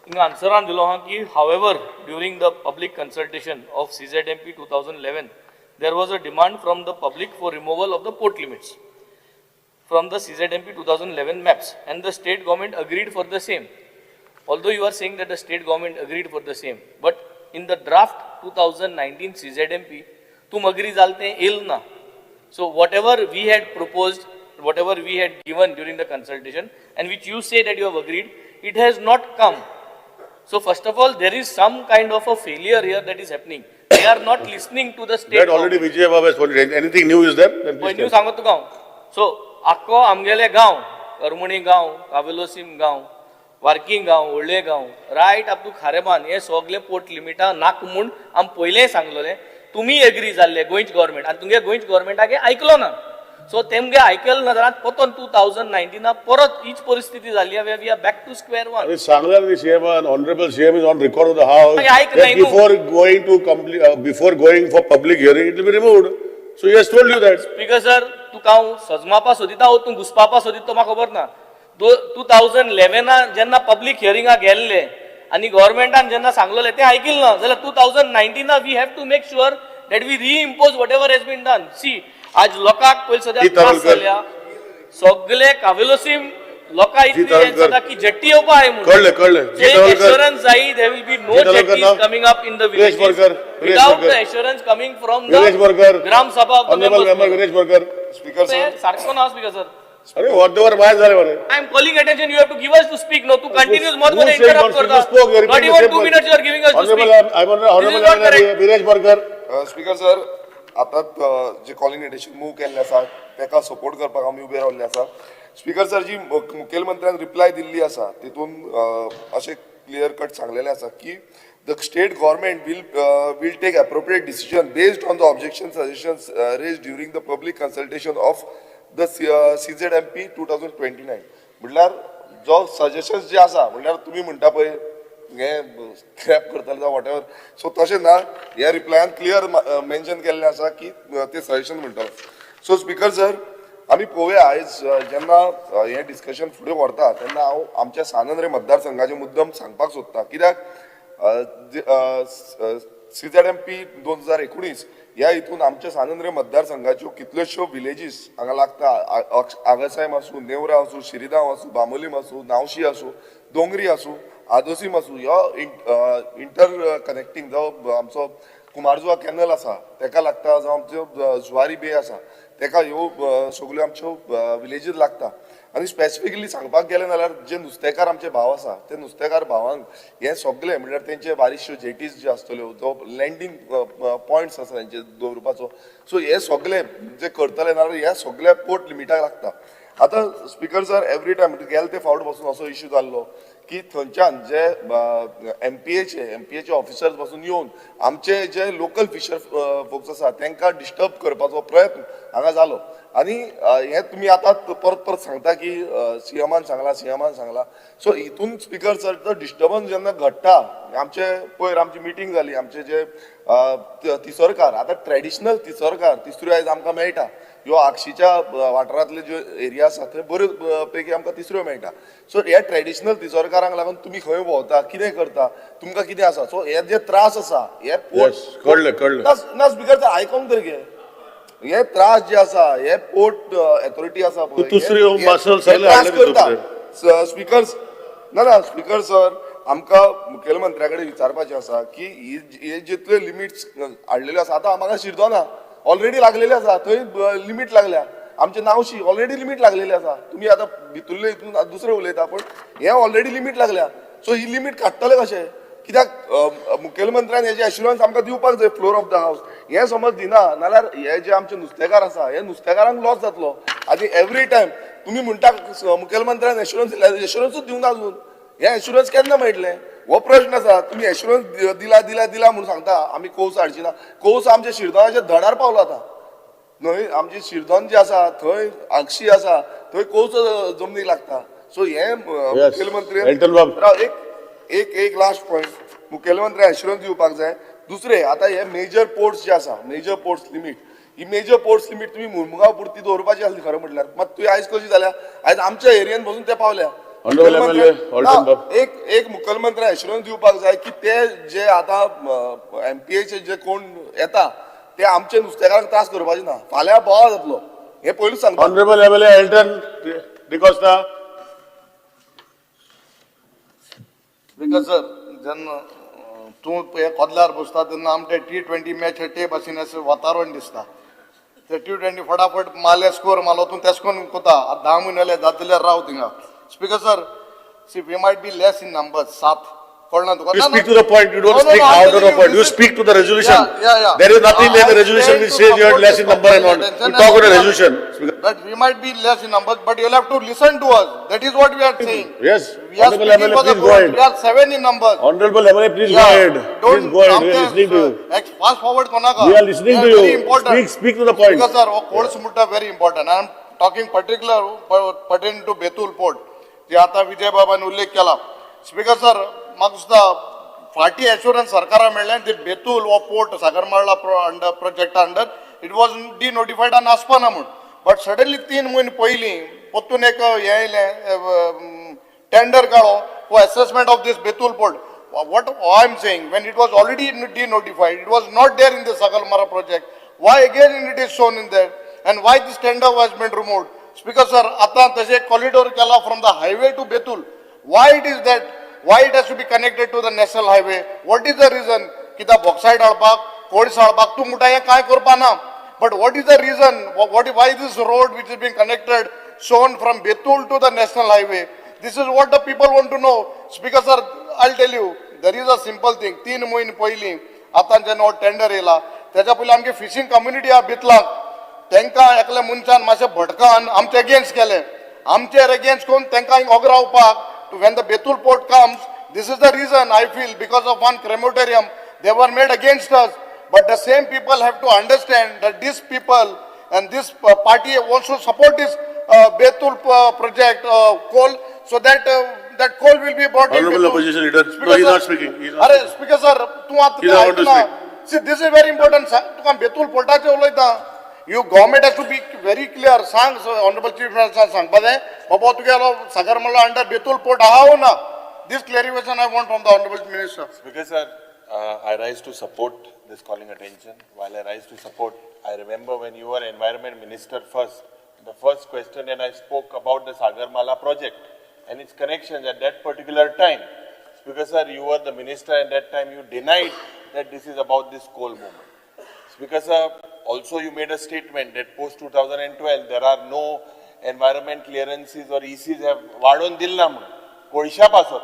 in answer on dilo ha ki however during the public consultation of CZMP 2011 there was a demand from the public for removal of the port limits from the CZMP 2011 maps and the state government agreed for the same. Although you are saying that the state government agreed for the same, but in the draft 2019 CZMP, tum agree jalte il na. So whatever we had proposed, whatever we had given during the consultation, and which you say that you have agreed, it has not come. So first of all, there is some kind of a failure here that is happening. They are not listening to the state. That already Vijay Baba has told you. Anything new is there? Then please new tell. सांगतो गांव. So आख्खो आमगेले गांव, करमणी गांव, कावेलोसीम गांव, working गांव, व्हडले गांव, रायट अप टू खारेबान हे सगळे पोर्ट लिमिटा नाक म्हूण आम पयलें सांगलोले. तुमी एग्री जाल्ले गोंयच गव्हर्मेंट आनी तुमगे गोंयच गव्हर्मेंटागे आयकलो ना. सो तेमगे आयकल ना जाल्यार परतून 2019 परत हीच परिस्थिती जाली आहे. We are back to square one. अरे सांगला नी CM and Honorable CM is on record of the House. अरे ऐक that नाही नु. before going for public hearing, it will be removed. So he has told you that. Speaker sir तुका हांव सजमापा सोदिता हो तूं घुसपापा सोदिता तो म्हाका खबर ना. 2011 जेन्ना पब्लीक हियरिंगाक गेल्ले आनी गव्हर्मेंटान जेन्ना सांगलोले ते आयकिल ना जाल्यार 2019 we have to make sure that we reimpose whatever has been done. See आज लोकांक पयलीं सद्या त्रास जाल्या सगळे कावेलोसीम लोकां इतली जाता की जेट्टी येवपा आहे म्हणून कळले. एश्योरन्स जाय there will be no jetties coming up in the village without the assurance coming from the gram sabha Honorable member Vinesh Barkar. Speaker sir सारको ना स्पीकर सर. अरे whatever माय झाले बरे. I am calling attention. You have to give us to speak. No, to continue more Who than said interrupt once you करता. spoke, you Not repeat the even same 2 word. minutes you are giving us to speak. Honorable This is not correct. Vinesh Barkar. Speaker sir आता जे calling addition move केल्ले आसा तेका support करपाक आमी उबे रावल्ले आसा. स्पीकर सर जी मुखेलमंत्र्यान रिप्लाय दिल्ली आसा तितून अशें क्लियर कट सांगलेलें आसा की the state government will take appropriate decision based on the objection suggestions raised during the public consultation of the CZMP 2029. म्हटल्यार जो सजेशन्स जे आसा म्हटल्यार तुमी म्हणटा पळय हे स्क्रॅप करतले जावं वॉटेवर सो तशें ना ह्या रिप्लायान क्लियर मेन्शन केल्लें आसा की ते सजेशन म्हणटलो. सो स्पीकर सर आमी पळोवया आयज जेन्ना हें डिस्कशन फुडें व्हरता तेन्ना हांव आमच्या सानंद्रे मतदारसंघाचे मुद्दम सांगपाक सोदतां कित्याक CZMP 2019 ह्या हितून आमच्या सानंद्रे मतदारसंघाच्यो कितल्योश्यो विलेजीस हांगा लागता आगासायम आसूं नेवरा आसूं शिरीगांव आसूं बामोलीम आसूं नावशी आसूं दोंगरी आसूं आदोसीम आसूं ह्यो इंटर कनेक्टींग जावं आमचो कुमारजुवा कॅनल आसा तेका लागता जावं आमच्यो जुवारी बे आसा तेका ह्यो सगल्यो आमच्यो विलेजीस लागता. आनी स्पेसिफिकली सांगपाक गेलें जाल्यार जे नुस्तेकार आमचे भाव आसा ते नुस्तेकार भावांक हे सगळे म्हळ्यार तेंचे बारीकश्यो जेटीज ज्यो आसतल्यो जो लँडींग पॉयंट्स आसा तेंचे दवरपाचो सो हे सगळे जे करतले जाल्यार हे सगळे पोर्ट लिमिटाक लागता. आतां स्पीकर सर एवरी टायम गेले ते फावट पासून असो इश्यू जाल्लो की थंयच्यान जे एमपीएचे ऑफिसर्स पासून येवन आमचे जे लोकल फिशर फोक्स आसा तांकां डिस्टर्ब करपाचो प्रयत्न हांगा जालो. आनी हे तुमी आतां परत परत सांगता की सीएमान सांगला सो हितून स्पीकर सर तो डिस्टर्बन्स जेन्ना घडटा आमचे पयर आमची मिटींग जाली आमचे जे तिसरकार आतां ट्रेडिशनल तिसऱ्यो आयज आमकां मेळटा ह्यो आगशीच्या वाठारांतले ज्यो एरिया आसा थंय बऱ्यो पैकी आमकां तिसऱ्यो मेळटा. सो हे ट्रेडिशनल तिसरकारांक लागून तुमी खंय भोंवता कितें करता तुमकां कितें आसा सो हे जे त्रास आसा हे कळ्ळें. ना स्पीकर सर आयकूंक तरी घे हे त्रास जे आसा हे पोर्ट ऑथॉरिटी आसा तिसऱ्यो मार्शल सगळे हाडले करता स्पीकर ना स्पीकर सर आमकां मुखेलमंत्र्या कडेन विचारपाचें आसा की हे जितले लिमिट्स हाडलेले आसा आतां म्हाका शिरदोना ऑलरेडी लागलेले आसा थंय लिमीट लागल्या आमचे नावशी ऑलरेडी लिमीट लागलेली आसा तुमी आतां भितरले हितून दुसरें उलयता पण हे ऑलरेडी लिमीट लागल्या सो ही लिमीट काडटले कशें कित्याक मुखेलमंत्र्यान हेजे एश्युरन्स आमकां दिवपाक जाय फ्लोर ऑफ द हावस हे समज दिना नाल्यार हे जे आमचे नुस्तेकार आसा हे नुस्तेकारांक लॉस जातलो आनी एवरी टायम तुमी म्हणटा मुखेलमंत्र्यान एश्युरन्सूच दिवना अजून हे एश्युरन्स केन्ना मेळटले हो प्रश्न आसा तुमी एश्युरन्स दिला म्हणून सांगता आमी कौस हाडची ना कौस आमच्या शिरदोनाच्या धडार पावला आतां न्हय आमची शिरदोन जी आसा थंय आगशी आसा थंय कौस जमनीक लागता सो हे मुखेलमंत्री एक लास्ट पॉयंट मुखेलमंत्री एश्युरन्स दिवपाक जाय दुसरे आतां हे मेजर पोर्ट्स जे आसा मेजर पोर्ट्स लिमीट ही मेजर पोर्ट्स लिमीट तुमी मुरमुगांव पुरती दवरपाची आसली खरें म्हटल्यार मात तुवें आयज कशी जाल्या आयज आमच्या एरियेन बसून ते पावल्या एक मुखेलमंत्री एश्युरन्स दिवपाक जाय की ते जे आतां MPAचे जे कोण येता ते आमचे नुस्तेकारांक त्रास करपाचे ना फाल्यां बोवाळ जातलो हे पयलींच सांगता Honorable MLA Elton D'Costa. Because sir जेन्ना तूं हे कोदल्यार बसता तेन्ना आमचे T20 मॅच ते भाशेन अशें वातावरण दिसता ते T20 फटाफट मारले स्कोर मारलो तूं तेश कोन्न कोता 10 म्हयने जातले राव थिंगा speaker sir see we might be less in numbers 7 कळना तुका You speak to the point. You don't speak out of the point. You speak to the resolution. There is nothing in the resolution which says you are less in number and not. You talk about a resolution. But we might be less in numbers, but you'll have to listen to us. That is what we are saying. Yes. We are Honorable speaking MLA, for the please go vote. ahead. We are 7 in numbers. Honorable MLA, please go ahead. Please go ahead. We are listening to you. Fast forward konaka. We are listening to Very you. important. Speak to the point. Because sir, codes mutta very important. I am talking particular pertaining to Betul port. जे आता विजय बाबान उल्लेख केला. Speaker sir, म्हाका दिसता फाटी assurance सरकारान मेळ्ळें ती बेतूल हो पोर्ट सागरमाळा अंडर प्रोजेक्टा अंडर इट वॉज डिनोटिफाईड आनी आसपाना म्हूण बट सडनली 3 म्हयने पयलीं परतून एक हे येयलें टेंडर काडो for assessment of this Betul port what I am saying when it was already denotified it was not there in the Sagarmala project why again it is shown in there and why this tender was been removed speaker sir आता तशें corridor केला from the highway to Betul why it is that why it has to be connected to the national highway what is the reason कित्या bauxite हाडपाक कोळस हाडपाक तूं म्हणटा हें कांय करपाना but what is the reason why this road which is being connected shown from Betul to the national highway this is what the people want to know speaker sir I'll tell you there is a simple thing 3 म्हयने पयलीं आतां जेन्ना tender येयला तेच्या पयलीं आमगे fishing community आहा बितलाक तांकां एकल्या मनशान मातशें भटकावन आमचे अगेन्स्ट केलें आमचेर अगेन्स्ट कोन्न तांकां हिंगा रावपाक when the Betul port comes, this is the reason I feel because of one crematorium, they were made against us. But the same people have to understand that these people and this party wants to support this Betul project coal so that that coal will be brought in. Honorable opposition leader. No, he is not speaking. He is not speaking. Speaker sir, He doesn't want to speak. see this is very important. Tuka Betul portaचे उलयता. You government has to be very clear. सांग honorable chief minister सांगपा जाय बाबा तुगेलो Sagarmala under Betul port आहा ओ ना this clarification I want from the honorable minister. Speaker sir, I rise to support this calling attention. While I rise to support, I remember when you were environment minister first, the first question and I spoke about the Sagarmala project and its connections at that particular time. Speaker sir, you were the minister and that time you denied that this is about this coal movement. Speaker sir, also you made a statement that post 2012 there are no environment clearances or ECs have वाढोवन दिल्ला म्हणून कोळशा पासून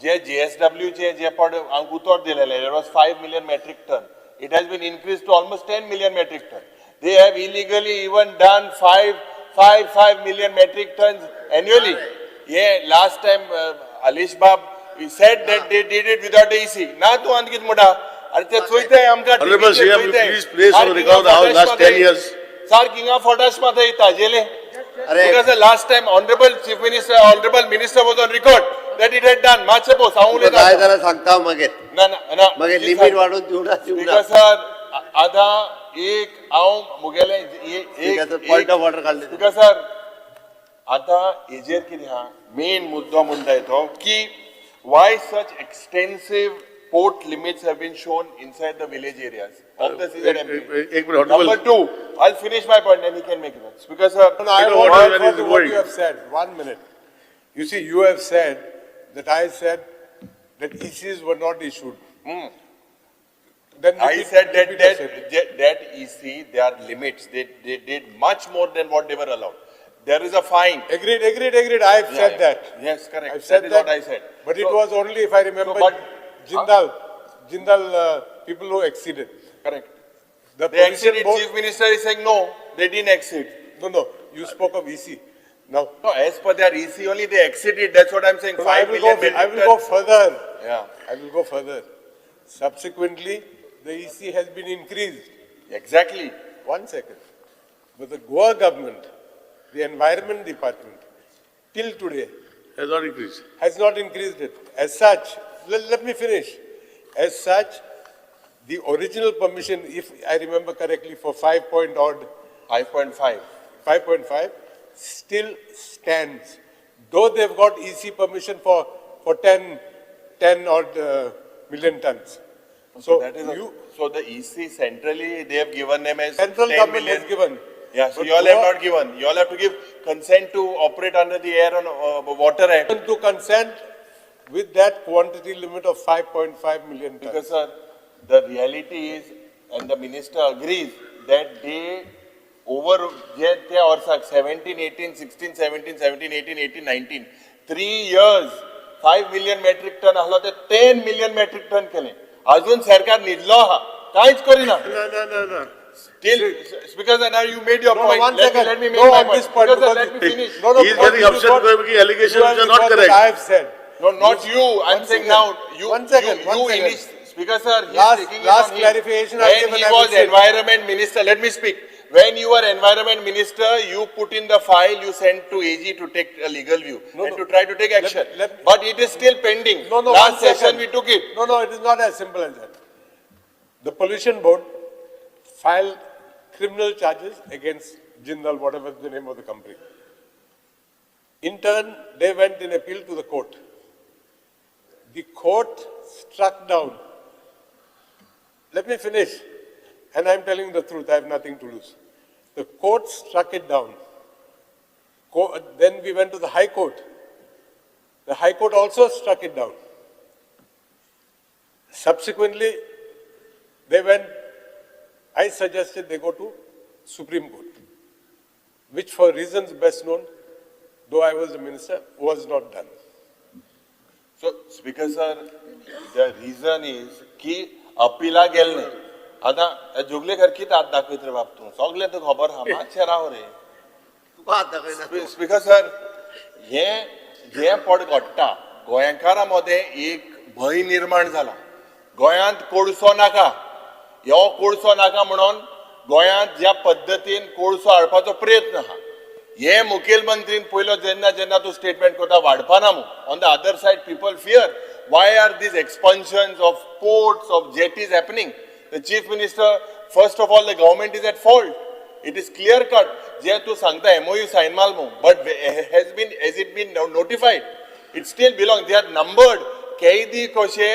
जे JSW चे जे पड हांगा उतर दिलेले it was 5 million metric ton it has been increased to almost 10 million metric ton they have illegally even done 5 million metric tons annually yeah last time Alish Bab he said that they did it without the EC ना तू आणखीन मोठा अरे ते चोयताय आमका Honorable CM, please place on record the house last 10 years. Sir, Kinga Fordas मध्ये येता जेले. Because the last time honorable chief minister, honorable minister was on record that it had done. माचे पो सांगू लेता. काय जरा सांगता मागीर ना. मागीर लिमिट वाढून दिवना Because sir, आधा एक हांव मुगेले एक पॉइंट ऑफ ऑर्डर काढले Because sir, आता हेजेर कितें हा मेन मुद्दो म्हणटा तो की why such extensive port limits have been shown inside the village areas of the CZMP. Number 2, I'll finish my point and he can make it. Because sir, I want to what you have said. 1 minute. You see, you have said that I said that ECs were not issued. Then I repeat- said that, repeat yourself. that EC, there are limits. They did much more than what they were allowed. There is a fine. Agreed. I have said Yeah. that. Yes, correct. I've said That is that. what I said. But it So- was only, if I remember, but- Jindal people who exceeded. Correct. The They pollution exceeded, board, Chief Minister is saying, no, they didn't exceed. no, you spoke of EC. Now, No, as per their EC only, they exceeded, that's what I'm saying, I 5 will million go, metric I will ton. go further. Yeah, I will go further. Subsequently, the EC has been increased. exactly. 1 second. But the Goa government, the environment department, till today, Has not increased. has not increased it. As such, let me finish. As such, the original permission, if I remember correctly, for 5 point odd, 5.5. 5.5, still stands. Though they've got EC permission for 10 odd million tons. So That is you, so the EC centrally, they have given them as central 10 government million. has given. Yeah, so But you all have Goa- not given. You all have to give consent to operate under the Air and Water Act. To consent with that quantity limit of 5.5 million tons. Because, sir, the reality is, and the minister agrees, that they they are 17, 18, 16, 17, 17, 18, 18, 19. 3 years, 5 million metric ton आलो ते 10 million metric ton केले. अजून सरकार निदलो हा. काहीच करीना. No. Still, because now you made your No, point. one Let second. me make No, my on point. this point, Because, sir, because let me finish. No, He is because getting you upset got- because the allegations you which are not because correct. I have said. No, not you. I'm One saying second. now. You, One second, you, one you second. initiate. Speaker sir, he's Last- taking last it on him. clarification I'll give When he and I will was sit. environment minister, let me speak. When you were environment minister, you put in the file, you sent to AG to take a legal view and to try to take action. But it is still pending. No, Last one session second. we took it. No, it is not as simple as that. The pollution board filed criminal charges against Jindal, whatever the name of the company. In turn, they went in appeal to the court. The court struck down. Let me finish. And I'm telling the truth, I have nothing to lose. The court struck it down. Then we went to the High Court. The High Court also struck it down. Subsequently, I suggested they go to Supreme Court, which for reasons best known, though I was the minister, was not done. So, Speaker sir, the reason is की अपिला गेल नाही. आता जुगलेकर किती आत दाखवित रे बाप तू सगळे तर खबर हा मातशे राव रे. स्पीकर सर, हे पड घडटा गोंयकारांमध्ये एक भय निर्माण जाला. गोंयांत कोळसो नाका. ह्यो कोळसो नाका म्हणून गोंयांत ज्या पद्दतीन कोळसो हाडपाचो प्रयत्न आहा. हे मुखेलमंत्रीन पयलो जेन्ना तूं स्टेटमेंट करता वाडपाना मू. On the other said people fear. Why are these expansions of ports, of jetties happening? The chief minister, first of all, the government is at fault. It is clear cut. जे तू सांगता MOU sign मालमो, but has it been notified? It still belongs. They are numbered. कैदी कशे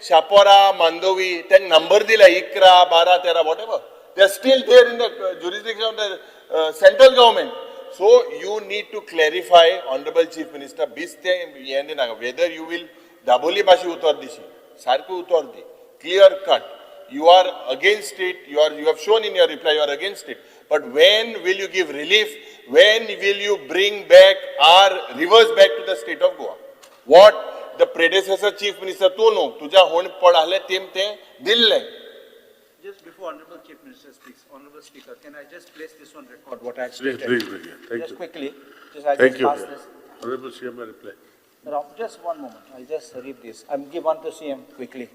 शापोरा, मांदोवी, त्यांनी number दिला 11, 12, 13, whatever. They are still there in the jurisdiction of the central government. So you need to clarify, Honorable Chief Minister, whether you will Dabolim भाषी उतर दिशी सारखी उतर दी clear cut. You are against it. You have shown in your reply you are against it. But when will you give relief? When will you bring back our rivers back to the state of Goa? What the predecessor chief minister तू नो तुझ्या होण पडाले तेम ते दिल्ले. Just before Honorable Chief Minister speaks, Honorable Speaker, can I just place this on record, what I Please, stated? Thank Just you. quickly, Thank you. pass this. Honorable CM, may reply. Now, just one moment, I'll just read this. I'll give one to CM quickly.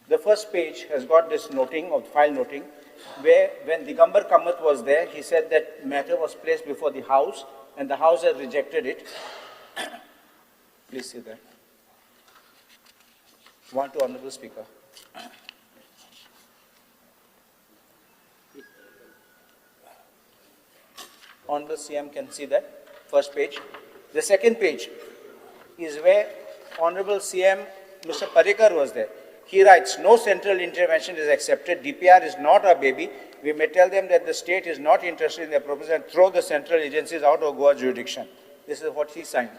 The first page has got this noting of file noting, where when Digambar Kamath was there, he said that matter was placed before the House, and the House had rejected it. Please see that. One to Honorable Speaker. Honorable CM can see that, first page. The second page is where Honorable CM, Mr. Parikar was there. He writes, no central intervention is accepted. DPR is not our baby. We may tell them that the state is not interested in their proposal and throw the central agencies out of Goa jurisdiction. This is what he signed.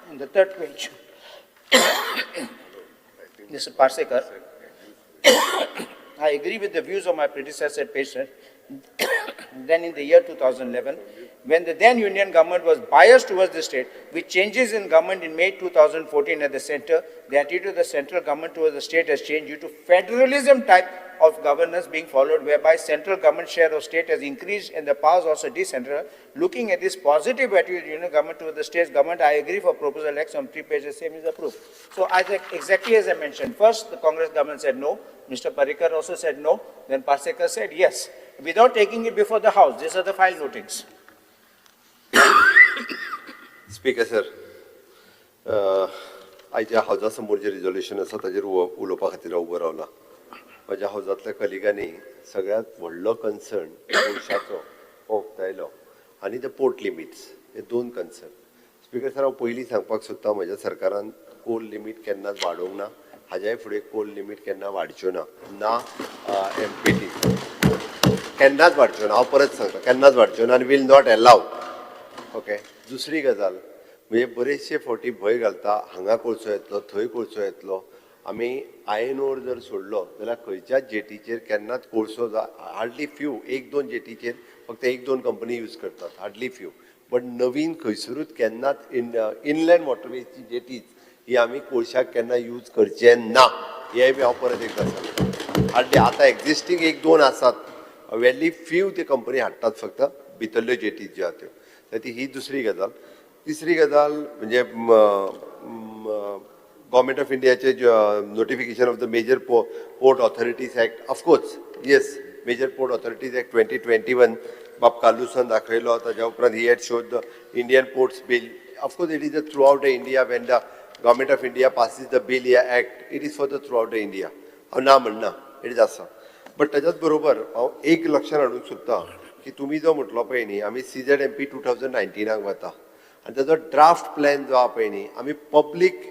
On the third page, Mr. Parsekar, I agree with the views of my predecessor at page 10. Then in the year 2011, when the then union government was biased towards the state, with changes in government in May 2014 at the center, the attitude of the central government towards the state has changed due to federalism type of governance being followed, whereby central government share of state has increased and the powers also decentralized. Looking at this positive attitude of the union government towards the state government, I agree for proposal X on 3 pages, same is approved. So exactly as I mentioned, first the Congress government said no, Mr. Parrikar also said no, then Parsekar said yes, without taking it before the House. These are the file notings. Speaker sir आयच्या हावजा समोर जे resolution आसा ताजेर उलोवपा खातीर हांव उबो रावला. म्हज्या हावजांतल्या कलिगांनी सगळ्यांत व्हडलो कन्सर्न पोर्टाचो उक्तायलो आनी ते पोर्ट लिमिट्स हे दोन कन्सर्न. स्पीकर सर हांव पयलीं सांगपाक सोदतां म्हज्या सरकारान कोल लिमीट केन्नाच वाडोवंक ना, हाज्याय फुडें कोल लिमीट केन्ना वाडच्यो ना MPT केन्नाच वाडच्यो ना. हांव परत सांगता केन्नाच वाडच्यो ना आनी वील नॉट अलाव. ओके. दुसरी गजाल म्हणजे बरेचशे फावटी भंय घालता हांगा कोळसो येतलो थंय कोळसो येतलो. आमी आयन ओर जर सोडलो जाल्यार खंयच्याच जेटीचेर केन्नाच कोळसो हार्डली फ्यू एक दोन जेटीचेर फक्त एक दोन कंपनी यूज करतात, हार्डली फ्यू. बट नवीन खंयसरूच केन्नाच इनलँड वॉटरवेजची जेटीज ही आमी कोळशाक केन्ना यूज करचे ना. हेय बी हांव परत एकदा सांगता. हार्डली आतां एक्झिस्टींग एक दोन आसात, वेरी फ्यू ते कंपनी हाडटात फक्त भितरल्यो जेटीज ज्यो आहा त्यो. तर ही दुसरी गजाल. तिसरी गजाल म्हणजे गव्हर्मेंट ऑफ इंडियाचे notification of the major port authorities act. Of course yes, major port authorities act 2021 बाब कालूसान दाखयलो. ताच्या उपरांत he had showed the Indian ports bill. Of course it is the throughout the India when the government of India passes the bill या act it is for the throughout the India. हांव ना म्हणना, it is आसा. But ताच्याच बरोबर हांव एक लक्षात हाडूंक सोदतां की तुमी जो म्हटलो पळय न्ही आमी CZMP 2019 वता आनी ताजो ड्राफ्ट प्लॅन जो आहा पळय न्ही आमी पब्लीक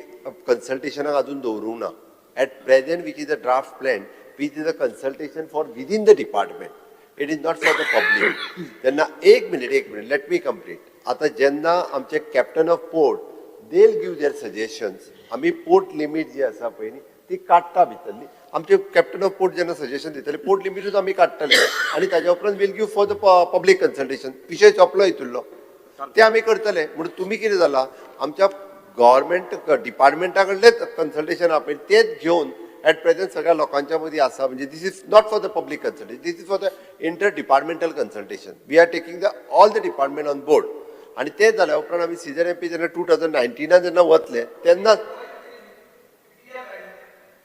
कन्सल्टेशनाक अजून दवरूंक ना. At present which is a draft plan which is a consultation for within the department. It is not for the public. तेन्ना एक मिनीट लेट मी कंप्लीट. आतां जेन्ना आमचे captain of port they will give their suggestions. आमी port limit जी आसा पळय न्ही ती काडटा भितरली. आमचे कॅप्टन ऑफ पोर्ट जेन्ना सजेशन दितले पोर्ट लिमिटूच आमी काडटले आनी ताच्या उपरांत will give for the public consultation. विशय सोंपलो हितुरलो, ते आमी करतले. म्हणून तुमी कितें जाला आमच्या गव्हर्मेंट डिपार्टमेंटा कडलेच कन्सल्टेशन आहा पळय तेच घेवन एट प्रेझेंट सगळ्या लोकांच्या मदीं आसा. म्हणजे this is not for the public consultation, this is for the inter departmental consultation. We are taking the all the department on board. आनी ते जाल्या उपरांत आमी CZMP जेन्ना 2019 जेन्ना वतले तेन्ना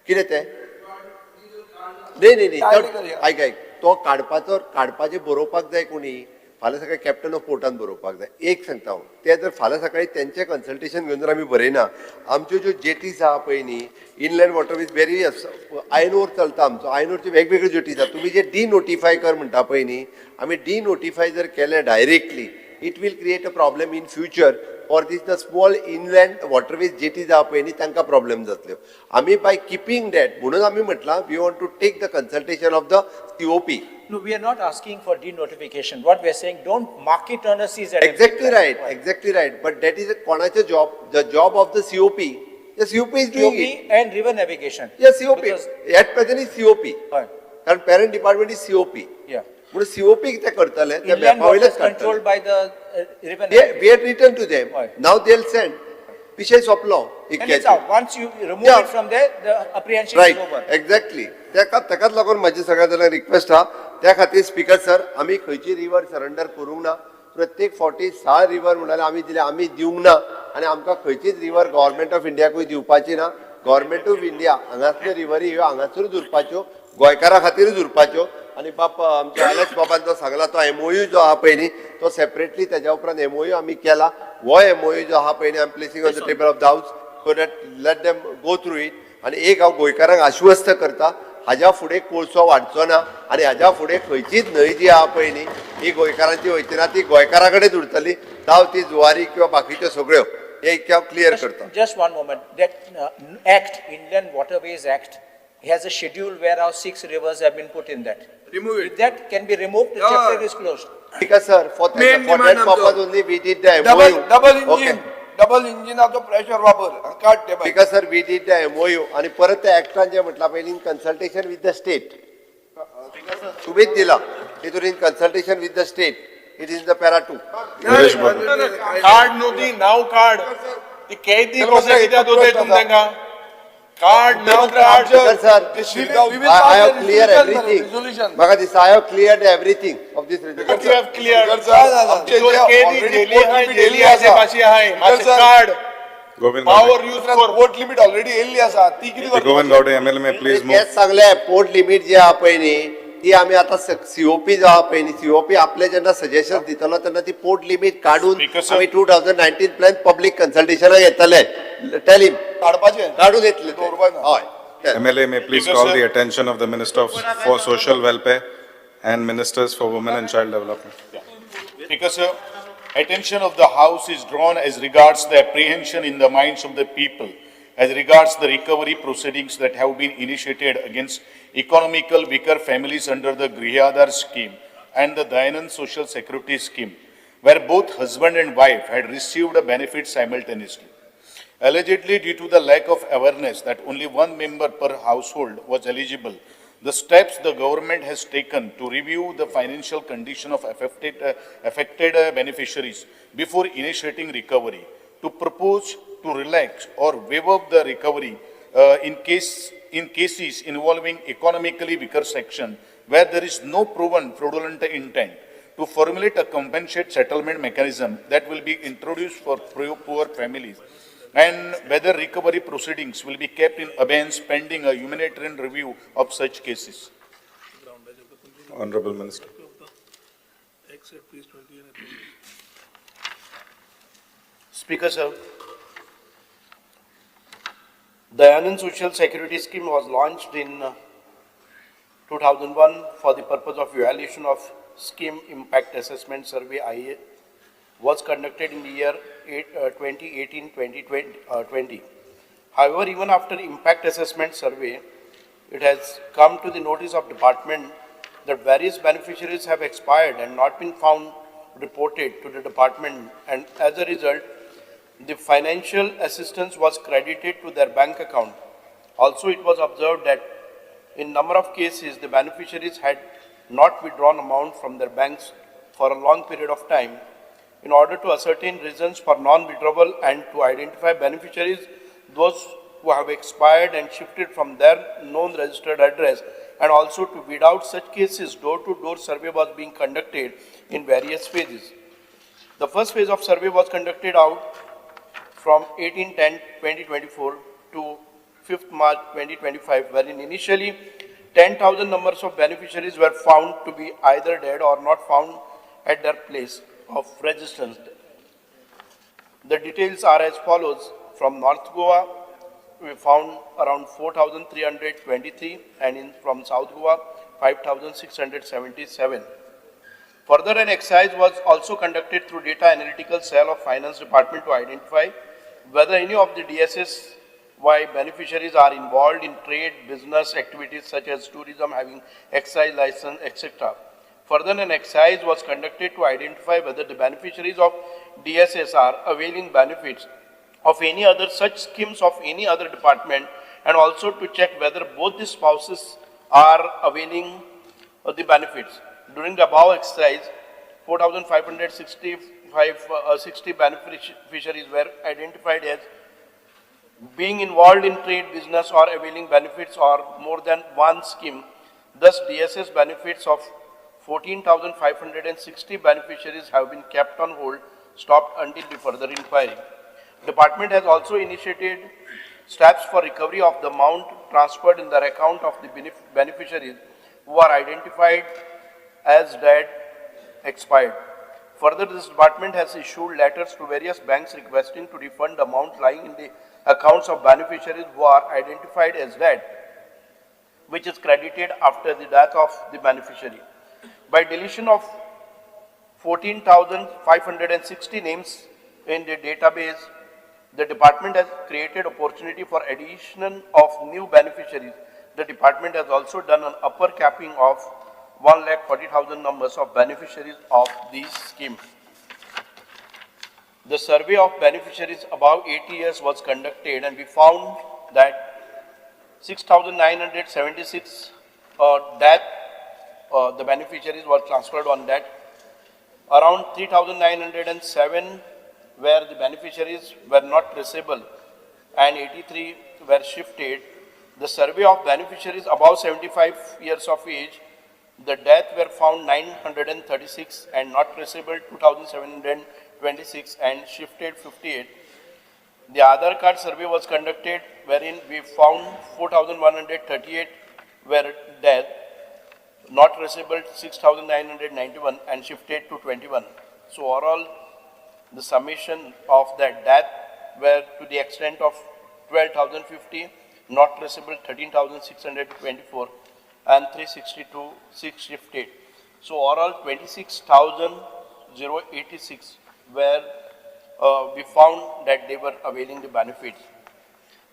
कितें तें नाही ऐक तो काडपाचें बरोवपाक जाय कोणी फाल्यां सकाळी कॅप्टन ऑफ पोर्टान बरोवपाक जाय. एक सांगता हांव ते जर फाल्यां सकाळी तेंचें कन्सल्टेशन घेवन जर आमी बरयना आमच्यो ज्यो जेटीज आहा पळय न्ही इनलँड वॉटरवेज वेरी आयनोर चलता आमचो. आयनोरच्यो वेगवेगळ्यो जेटीज आहा. तुमी जे डिनोटिफाय कर म्हणटा पळय न्ही आमी डिनोटिफाय जर केलें directly it will create a problem in future for these the small inland waterways jetties आहा पळय न्ही तांकां प्रॉब्लेम जातल्यो. आमी बाय किपींग दॅट म्हणून आमी म्हटलां we want to take the consultation of the COP. No, we are not asking for denotification. What we are saying, don't mark it on a CZMP. Exactly right. But that is a konache job, the job of the COP. The COP is doing COP it. and river navigation. Yes, COP. Because- At present is COP. Right. And parent department is COP. Yeah. म्हणून COP ते करतले ते Inland map waters काडटले. controlled by the river Yeah, navigation. we had written to them. Right. Now they'll send. विषय सोंपलो. And it's out. Once you remove Yeah. it from there, the apprehension right is over. Exactly. ताकाच लागून म्हाजी सगळ्या जाणां request आहा त्या खातीर स्पीकर सर आमी खंयची रिवर सरेंडर करूंक ना. प्रत्येक फावटी 6 रिवर म्हणाले आमी दिले आमी दिवंक ना आनी आमकां खंयचीच रिवर गव्हर्मेंट ऑफ इंडियाकूय दिवपाची ना. गव्हर्मेंट ऑफ इंडिया हांगासल्यो रिवरी ह्यो हांगासरूच उरपाच्यो गोंयकारा खातीरूच उरपाच्यो. आनी बाप आमच्या एलेक्स बाबान जो सांगला तो MOU जो आहा पळय न्ही तो सेपरेटली तेज्या उपरांत MOU आमी केला. हो MOU जो आहा पळय न्ही I am placing on the table of the house so that let them go through it. आनी एक हांव गोंयकारांक आश्वस्त करता हाज्या फुडें कोळसो वाडचो ना आनी हाज्या फुडें खंयचीच न्हंय जी आहा पळय न्ही ही गोंयकारांची वयची ना ती गोंयकारा कडेन उरतली. जावं ती जुवारी किंवा बाकीच्यो सगळ्यो हे हांव क्लियर करता. Just one moment. That Act, Inland Waterways Act, He has a schedule where our 6 rivers have been put in that. Remove If it. that can be removed, the Yeah. chapter is closed. Because sir, for Main that demand purpose आमचो. only we did the Double MOU. Okay. engine. Double इंजिनाचो pressure वापर काट ते Because sir, we did the MOU आणि परत त्या ऍक्टान जे म्हटलं पहिले in consultation with the state. तुम्हीच दिला. तिथून in consultation with the state. It is the para 2. Card न्हू ती नाव कार्ड ती केदी कशें कित्याक दोतोय तुमी तांकां card now card Because sir, We will I pass have a cleared resolution. everything. Maka this, I have cleared everything of this resolution. you have cleared आमचे तो जे केदी already डेली port आहाय limit डेली येयल्ली आहाय आसा. मातशी आहाय मातशें sir, card Govind power use कर पोर्ट लिमिट ऑलरेडी येयल्ली आसा ती कितें करता? Govind Gowde, MLA, please move. तेच सांगले पोर्ट लिमिट जी आहा पळय न्ही ती आमी आतां सीओपी जो आहा पळय न्ही सीओपी आपले जेन्ना सजेशन दितलो तेन्ना ती पोर्ट लिमिट काडून Because आमी 2019 प्लॅन पब्लीक कन्सल्टेशनाक येतले. टेल हिम काडपाचें काडून येतले ते. दवरपाय ना. हय. tell. MLA may please Because, call sir- the attention of the Minister for Social Welfare and Ministers for Women and Child Development. Because attention of the House is drawn as regards the apprehension in the minds of the people, as regards the recovery proceedings that have been initiated against economical weaker families under the Grihadar scheme and the Dayanand Social Security scheme, where both husband and wife had received a benefit simultaneously. Allegedly, due to the lack of awareness that only one member per household was eligible, the steps the government has taken to review the financial condition of affected beneficiaries before initiating recovery, to propose to relax or waive off the recovery in cases involving economically weaker section where there is no proven fraudulent intent, to formulate a compensate settlement mechanism that will be introduced for poor families, and whether recovery proceedings will be kept in abeyance pending a humanitarian review of such cases. Honorable Minister. Speaker, sir. The Dayanand Social Security Scheme was launched in 2001 for the purpose of evaluation of Scheme Impact Assessment Survey IA was conducted in the year 2018-2020. However, even after impact assessment survey, it has come to the notice of department that various beneficiaries have expired and not been found reported to the department, and as a result, the financial assistance was credited to their bank account. Also, it was observed that in number of cases, the beneficiaries had not withdrawn amount from their banks for a long period of time. In order to ascertain reasons for non-withdrawal and to identify beneficiaries, those who have expired and shifted from their known registered address, and also to weed out such cases, door-to-door survey was being conducted in various phases. The first phase of survey was conducted out from 18/10/2024 to 5th March 2025, wherein initially 10,000 numbers of beneficiaries were found to be either dead or not found at their place of residence. The details are as follows. From North Goa, we found around 4,323, and from South Goa, 5,677. Further, an exercise was also conducted through data analytical cell of Finance Department to identify whether any of the DSSY beneficiaries are involved in trade, business activities such as tourism, having excise license, etc. Further, an exercise was conducted to identify whether the beneficiaries of DSS are availing benefits of any other such schemes of any other department, and also to check whether both the spouses are availing of the benefits. During the above exercise, 4,560 beneficiaries were identified as being involved in trade, business, or availing benefits or more than one scheme. Thus, DSS benefits of 14,560 beneficiaries have been kept on hold, stopped until the further inquiry. Department has also initiated steps for recovery of the amount transferred in their account of the beneficiaries who are identified as dead, expired. Further, this department has issued letters to various banks requesting to refund the amount lying in the accounts of beneficiaries who are identified as dead, which is credited after the death of the beneficiary. By deletion of 14,560 names in the database, the department has created opportunity for addition of new beneficiaries the department has also done an upper capping of 1,40,000 numbers of beneficiaries of this scheme. The survey of beneficiaries above 80 years was conducted, and we found that 6,976 the beneficiaries were transferred on that. Around 3,907 where the beneficiaries were not traceable and 83 were shifted. The survey of beneficiaries above 75 years of age, the death were found 936 and not traceable 2,726 and shifted 58. The Aadhaar card survey was conducted wherein we found 4,138 were dead, not traceable 6,991 and shifted to 21. So overall, the summation of that death were to the extent of 12,050, not traceable 13,624 and 362, 6 shifted. So overall 26,086 where we found that they were availing the benefits.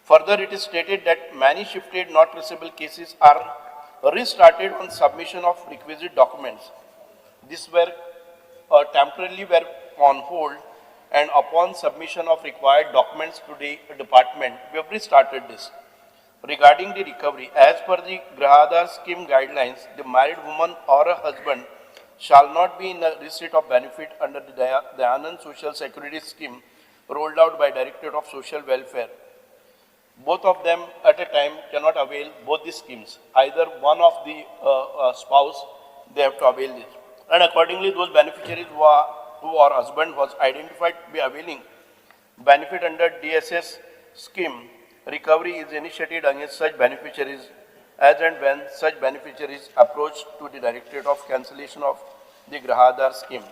Further, it is stated that many shifted not traceable cases are restarted on submission of requisite documents. These were temporarily were on hold, and upon submission of required documents to the department, we have restarted this. Regarding the recovery, as per the Grahadar scheme guidelines, the married woman or a husband shall not be in the receipt of benefit under the Dayanand Social Security Scheme rolled out by Directorate of Social Welfare. Both of them at a time cannot avail both the schemes. Either one of the spouse, they have to avail this. And accordingly, those beneficiaries who our husband was identified to be availing benefit under DSS scheme, recovery is initiated against such beneficiaries as and when such beneficiaries approach to the Directorate of Cancellation of the Grahadar scheme.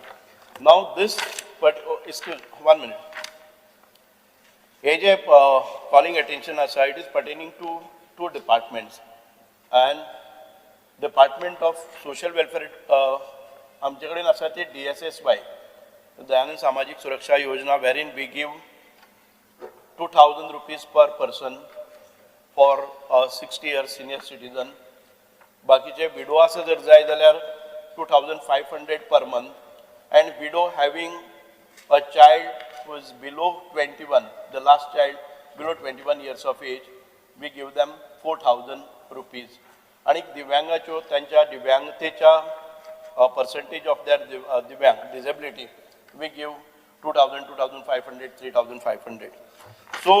Now this, but still 1 minute. AJ calling attention aside is pertaining to two departments, and Department of Social Welfare आमच्याकडे आसा ते DSSY, Dayanand सामाजिक सुरक्षा योजना, wherein we give 2,000 rupees per person for a 60-year senior citizen. बाकीचे widow आसा जर जाय जाल्यार 2,500 per month, and widow having a child who is below 21, the last child below 21 years of age, we give them 4,000 rupees. आणि दिव्यांगाच्यो त्यांच्या दिव्यांगतेच्या percentage of their disability, we give 2,000, 2,500, 3,500. So,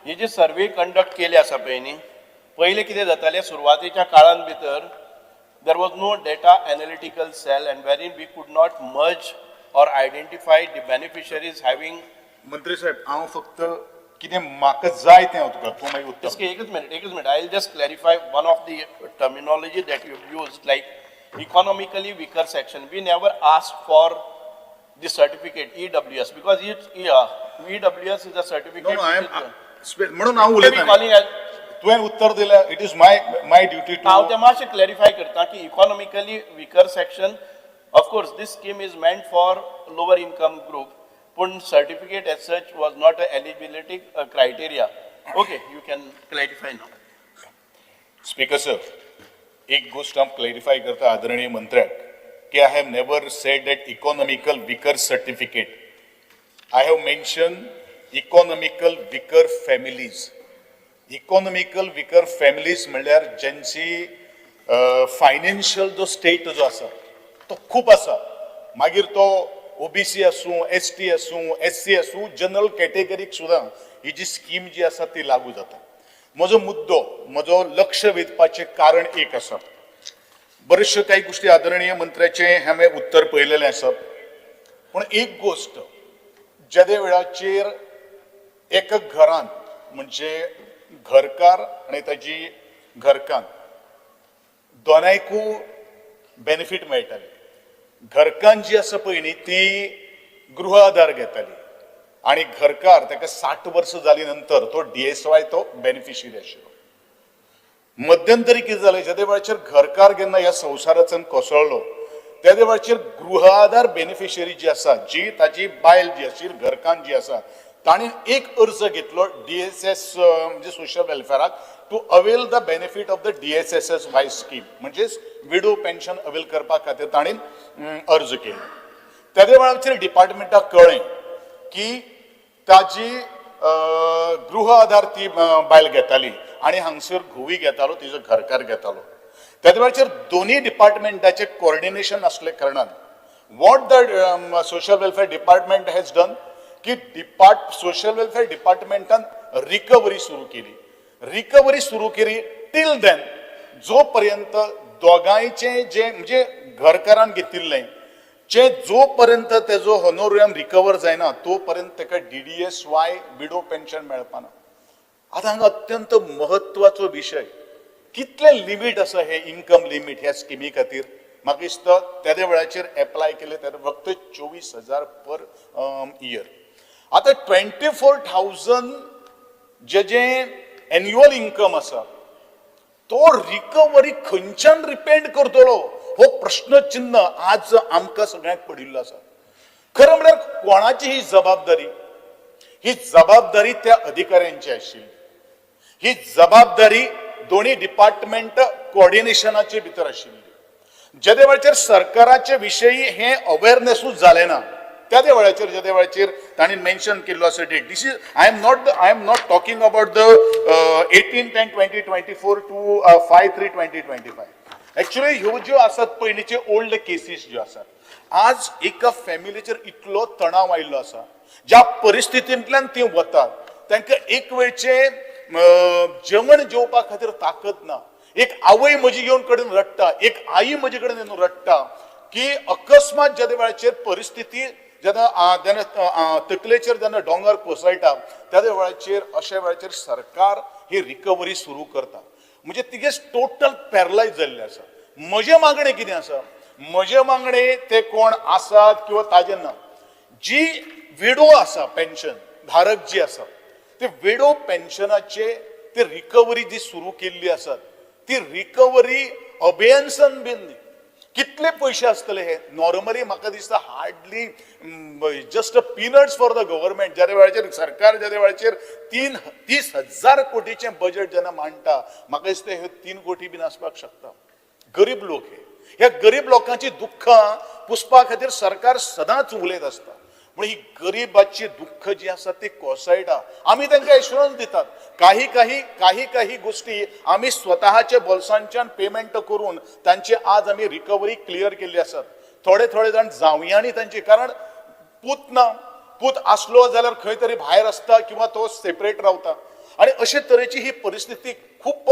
हे जे survey conduct केले आसा पळय न्ही, पहिले कितें जातालें सुरवातेच्या काळान भितर there was no data analytical cell, and wherein we could not merge or identify the beneficiaries having. मंत्री साहेब, हांव फक्त कितें म्हाका जाय तें तुका तूं मागीर उत्तर. एकच minute, I'll just clarify one of the terminology that you've used, like economically weaker section. We never asked for the certificate EWS because EWS is a certificate. No, I am म्हणून हांव उलयतां. तुवें उत्तर दिलें. It is my duty to. हांव तें मातशें clarify करता की economically weaker section, of course this scheme is meant for lower income group, but certificate as such was not a eligibility criteria. Okay, you can clarify now. Speaker sir, एक गोष्ट हम clarify करता आदरणीय मंत्र्याक की I have never said that economical weaker certificate. I have mentioned economical weaker families. Economical weaker families म्हणल्यार ज्यांची financial जो state जो आसा तो खूप आसा. मागीर तो OBC आसूं, ST आसूं, SC आसूं, जनरल कॅटेगरीक सुद्दां ही जी स्कीम जी आसा ती लागू जाता. म्हजो लक्ष वेधपाचें कारण एक आसा. बरेचशे काही गोष्टी आदरणीय मंत्र्याचे हांवें उत्तर पळयलेलें आसा, पूण एक गोष्ट ज्या वेळाचेर एका घरान म्हणजे घरकार आनी ताजी घरकान्न दोनायकूय बेनिफीट मेळटाली. घरकान्न जी आसा पळय न्ही ती गृह आधार घेताली आणि घरकार ताका 60 वर्सां जाली नंतर तो DSY तो बेनिफिशियरी आशिल्लो. मध्यंतरी कितें जालें, ज्या वेळाचेर घरकार जेन्ना ह्या संवसारांतल्यान कोसळ्ळो त्या वेळाचेर गृह आधार बेनिफिशियरी जी आसा, जी ताजी बायल जी आशिल्ली, घरकान्न जी आसा ताणी एक अर्ज घेतलो DSS म्हणजे सोशल वेलफेअराक to avail the benefit of the DSSSY scheme म्हणजेच विडो पेन्शन अवेल करपा खातीर ताणें अर्ज केलो. त्याच वेळाचेर डिपार्टमेंटाक कळ्ळें की ताजी गृह आधार ती बायल घेताली आणि हांगसर घुवी घेतालो तिजो घरकार घेतालो. त्याच वेळाचेर दोन्ही डिपार्टमेंटाचे कोऑर्डिनेशन असले कारणान what the social welfare department has done की सोशल वेलफेअर डिपार्टमेंटान रिकवरी सुरू केली टील देन जो पर्यंत दोगांयचे जे म्हणजे घरकारान घेतिल्लें जे जो पर्यंत तेजो होनोरियम रिकवर जायना तो पर्यंत ताका DDSY विडो पेन्शन मेळपाना. आतां हांगा अत्यंत म्हत्वाचो विशय कितले लिमीट आसा हे इन्कम लिमीट ह्या स्किमी खातीर म्हाका दिसता त्या वेळाचेर एप्लाय केले तेन्ना फक्त 24,000 पर इयर. आतां 24,000 जे एन्युअल इन्कम आसा तो रिकवरी खंयच्यान रिपेंड करतलो हो प्रश्न चिन्ह आज आमकां सगळ्यांक पडिल्लो आसा. खरं म्हळ्यार कोणाची ही जबाबदारी त्या अधिकाऱ्यांची आशिल्ली. ही जबाबदारी दोन्ही डिपार्टमेंट कोऑर्डिनेशनाचे भितर आशिल्ली. ज्या वेळाचेर सरकाराचे विशयी हे अवेअरनेसूच जालें ना त्या वेळाचेर तांणी मेन्शन केल्लो आसा date. This is I am not talking about the 18/10/2024 to 5/3/2025. Actually ह्यो ज्यो आसात पयलींचे ओल्ड केसीस ज्यो आसात आज एका फॅमिलीचेर इतलो तणाव आयिल्लो आसा ज्या परिस्थितींतल्यान ती वतात तांकां एक वेळचे जेवण जेवपा खातीर ताकद ना. एक आवय म्हजी येवन कडेन रडटा, एक आई म्हजे कडेन येवन रडटा की अकस्मात ज्या वेळाचेर परिस्थिती जेन्ना तकलेचेर जेन्ना डोंगर कोसळटा त्या वेळाचेर अशा वेळाचेर सरकार ही रिकवरी सुरू करता. म्हणजे तिगे टोटल पॅरलायज जाल्ले आसा. म्हजे मागणे कितें आसा म्हजे मागणे ते कोण आसात किंवा ताजे ना जी विडो आसा पेन्शन धारक जी आसा ते विडो पेन्शनाचे ते रिकवरी जी सुरू केल्ली आसात ती रिकवरी अभेन्सन बीन कितले पयशे आसतले हे नॉर्मली म्हाका दिसता hardly just peanuts for the government. ज्या वेळाचेर सरकार ज्या वेळाचेर 30,000 कोटीचे बजेट जेन्ना मांडटा म्हाका दिसता हे 3 कोटी बीन आसपाक शकता. गरीब लोक ह्या गरीब लोकांची दुःखां पुसपा खातीर सरकार सदांच उलयत असता. पण ही गरीबाची दुःख जी आसा ती कोसळटा. आमी तांकां एश्युरन्स दितात काही गोष्टी आमी स्वतःच्या बोल्सांच्यान पेमेंट करून तांची आज आमी रिकवरी क्लियर केल्ली आसात. थोडे जाण जावयांनी तांची कारण पूत आसलो जाल्यार खंय तरी भायर आसता किंवा तो सेपरेट रावता आणि अशे तरेची ही परिस्थिती खूप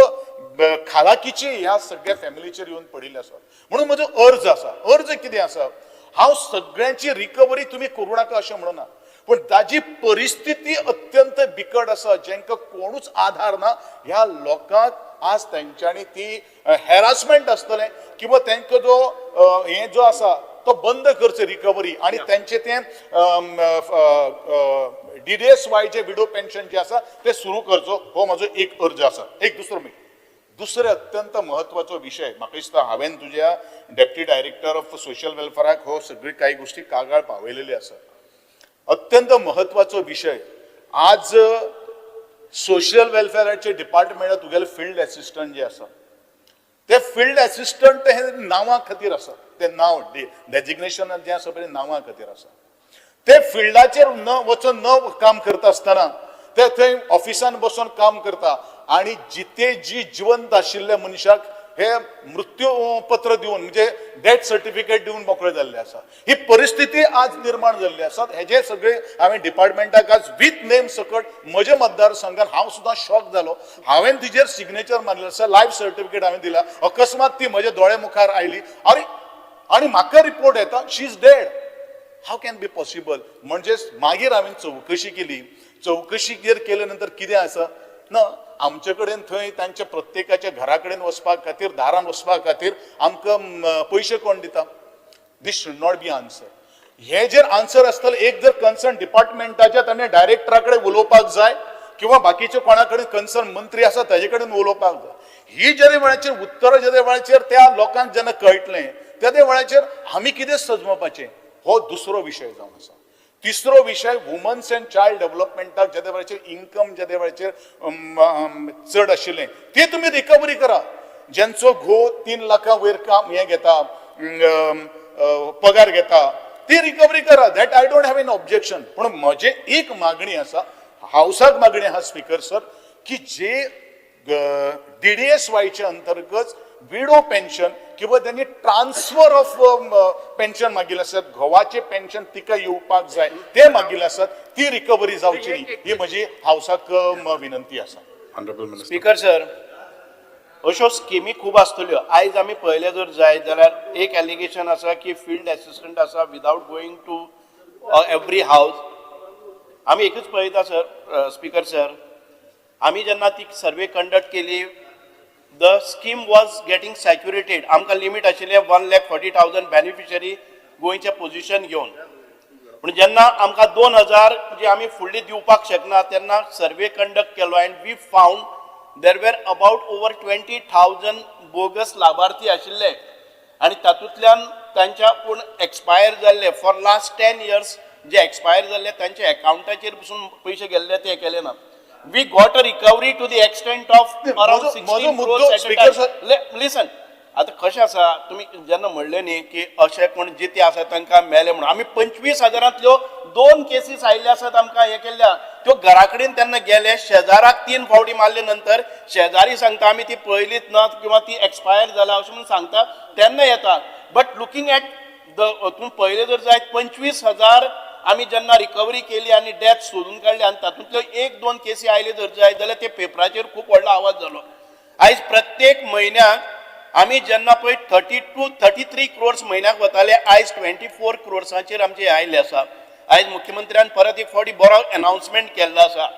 खालाकीची ह्या सगळ्या फॅमिलीचेर येवन पडिल्ली आसा. म्हणून म्हजो अर्ज कितें आसा हांव सगळ्यांची रिकवरी तुम्ही करू नाका अशें म्हणना पण ताजी परिस्थिती अत्यंत बिकट आसा जेंका कोणूच आधार ना ह्या लोकांक आज तेंच्यांनी ती हॅरासमेंट आसतलें किंवा तांकां जो आसा तो बंद करचे रिकवरी आणि त्यांचे ते DDSY जे विडो पेन्शन जे आसा ते सुरू करचो हो म्हजो एक अर्ज आसा. एक दुसरे अत्यंत महत्वाचो विषय म्हाका दिसता हांवें तुज्या डेप्टी डायरेक्टर ऑफ सोशल वेलफेअराक हो सगळी काही गोष्टी कागाळ पावयलेली आसा. अत्यंत महत्वाचो विषय आज सोशल वेलफेअराचे डिपार्टमेंटात तुगेले फील्ड असिस्टंट जे आसा ते फील्ड असिस्टंट हे नांवा खातीर आसा. ते नांव डेजिग्नेशन जे आसा पळय नांवा खातीर आसा. ते फिल्डाचेर वचून न काम करता आसतना ते थंय ऑफिसान बसून काम करता आणि जी जिवंत आशिल्ल्या मनशाक हे मृत्यू पत्र दिवन म्हणजे डेथ सर्टिफिकेट दिवन मोकळे जाल्ले आसा. ही परिस्थिती आज निर्माण जाल्ली आसा. हेजे सगळे हांवें डिपार्टमेंटाक आज विथ नेम सकट म्हज्या मतदारसंघात हांव सुद्दां शॉक जालो. हांवें तिचेर सिग्नेचर मारलें आसा लायफ सर्टिफिकेट हांवें दिला. अकस्मात ती म्हज्या दोळे मुखार आयली आणि म्हाका रिपोर्ट येता she is dead. How can be possible. म्हणजे मागीर हांवें चवकशी केली. चवकशी केले नंतर कितें आसा ना आमचे कडेन थंय तांच्या प्रत्येकाच्या घरा कडेन वचपाक खातीर दारान वचपाक खातीर आमकां पयशे कोण दिता. दीस शूड नॉट बी आन्सर. हे जर आन्सर आसतलें एक जर कन्सर्न डिपार्टमेंटाच्या ताणें डायरेक्टरा कडेन उलोवपाक जाय किंवा बाकीचे कोणा कडेन कन्सर्न मंत्री आसा ताजे कडेन उलोवपाक जाय. ही ज्या वेळाचेर उत्तर ज्या वेळाचेर त्या लोकांक जेन्ना कळटलें त्या वेळाचेर आमी कितें सजमपाचें हो दुसरो विशय जावन आसा. तिसरो विषय वुमन्स अँड चायल्ड डेव्हलपमेंटाक ज्या वेळाचेर इन्कम ज्या वेळाचेर चड आशिल्लें ते तुमी रिकवरी करा. ज्यांचो घो 3 लाखां वयर काम हे घेता पगार घेता ती रिकवरी करा. That I don't have N objection. पण म्हजे एक मागणी आसा, हाऊसाक मागणी आहा स्पीकर सर, की जे DDSYच्या अंतर्गत विडो पेन्शन किंवा त्यांनी ट्रान्सफर ऑफ पेन्शन मागिल्ले आसात, घोवाचे पेन्शन तिका येवपाक जाय ते मागिल्ले आसात, ती रिकवरी जावची न्ही ही म्हजी हाऊसाक विनंती आसा. Honorable Minister. स्पीकर सर, अश्यो स्किमी खूब आसतल्यो. आयज आमी पळयले जर जाय जाल्यार एक एलिगेशन आसा की फील्ड असिस्टंट आसा without going to every house. आमी एकूच पळयता सर, स्पीकर सर, आमी जेन्ना ती सर्वे कंडक्ट केली, the scheme was getting saturated. आमकां लिमीट आशिल्लें 1,40,000 बेनिफिशरी गोंयचें पोझिशन घेवन. पूण जेन्ना आमकां 2,000 जे आमी फुडली दिवपाक शकना तेन्ना सर्वे कंडक्ट केलो and we found there were about over 20,000 bogus लाभार्थी आशिल्ले आनी तातूंतल्यान तांच्या पूण एक्सपायर जाल्ले फॉर लास्ट 10 years जे एक्सपायर जाल्ले तांच्या अकाउंटाचेर पसून पयशे गेल्ले ते केले ना. We got a recovery to the extent of around 16 crores at a time. Listen, आता कशें आसा, तुमी जेन्ना म्हणलें न्ही की अशें कोण जिते आसा तांकां मेले म्हणून, आमी 25,000 2 केसीस आयिल्ले आसात आमकां हे केल्ल्या. त्यो घरा कडेन तेन्ना गेले, शेजाराक 3 फावटी मारले नंतर शेजारी सांगता आमी ती पळयलीच ना किंवा ती एक्सपायर जाला अशें म्हणून सांगता तेन्ना येता. बट लुकींग एट तुम्ही पळयले जर जायत 25,000 आमी जेन्ना रिकवरी केली आनी डेथ सोदून काडली आनी तातूंतल्यो 1-2 केसी आयले जर जाय जाल्यार ते पेपराचेर खूब व्हडलो आवाज जालो. आयज प्रत्येक म्हयन्याक आमी जेन्ना पळय 33 crores म्हयन्याक वताले, आयज 24 crores आमचे आयले आसा. आयज मुख्यमंत्र्यान परत एक फावटी बरो अनाउन्समेंट केल्लो आसा.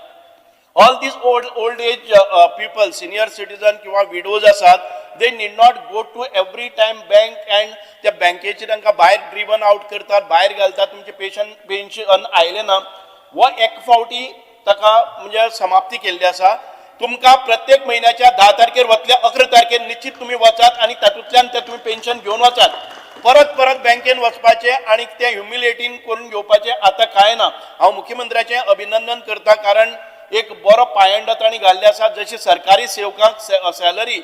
All this old age people, senior citizen किंवा विडोज आसात, they need not go to every time bank and त्या बँकेची तांकां भायर ड्रिवन आउट करतात, भायर घालतात, तुमचे पेन्शन आयले ना. हो एक फावटी ताका म्हणजे समाप्ती केल्ली आसा. तुमकां प्रत्येक म्हयन्याच्या 10 तारखेर वतले, 11 तारखेर निश्चित तुम्ही वचात आनी तातूंतल्यान ते तुम्ही पेन्शन घेवन वचात. परत बँकेन वचपाचे आणि ते ह्युमिलेटींग करून घेवपाचे आता काय ना. हांव मुख्यमंत्र्याचें अभिनंदन करता, कारण एक बरो पायंडा तांणी घाल्ले आसा. जशी सरकारी सेवकांक सॅलरी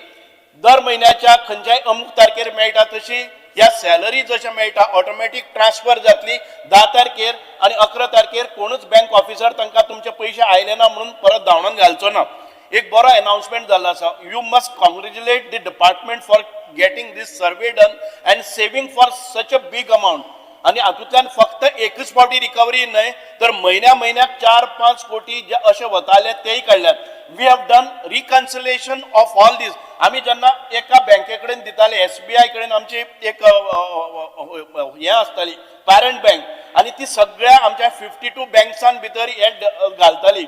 दर म्हयन्याच्या खंयच्याय अमूक तारखेर मेळटा, तशी ह्या सॅलरी जशें मेळटा ऑटोमॅटीक ट्रान्सफर जातली 10 तारखेर आनी 11 तारखेर कोणूच बँक ऑफिसर तांकां तुमचे पयशे आयले ना म्हणून परत धांवडावन घालचो ना. एक बरो अनाउन्समेंट जाल्लो आसा. You must congratulate the department for getting this survey done and saving for such a big amount. आणि हातूंतल्यान फक्त एकच फावटी रिकवरी न्हय तर म्हयन्याक 4-5 कोटी जे अशे वताले तेय काडल्यात. We have done reconciliation of all this. आमी जेन्ना एका बँके कडेन दिताले, SBI कडेन आमची एक हे आसताली पॅरंट बँक, आणि ती सगळ्या आमच्या 52 बँक्सां भितर हे घालताली.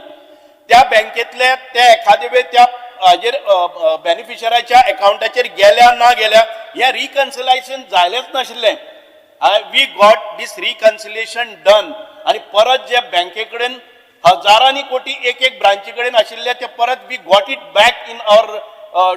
त्या बँकेतले ते एखादे वेळ त्या हाजेर बेनिफिशराच्या अकाउंटाचेर गेल्या ना गेल्या हे रिकन्सिलेशन जालेच नाशिल्लें. We got this reconciliation done आणि परत जे बँके कडेन हजारांनी कोटी एक ब्रांची कडेन आशिल्ले ते परत we got it back in our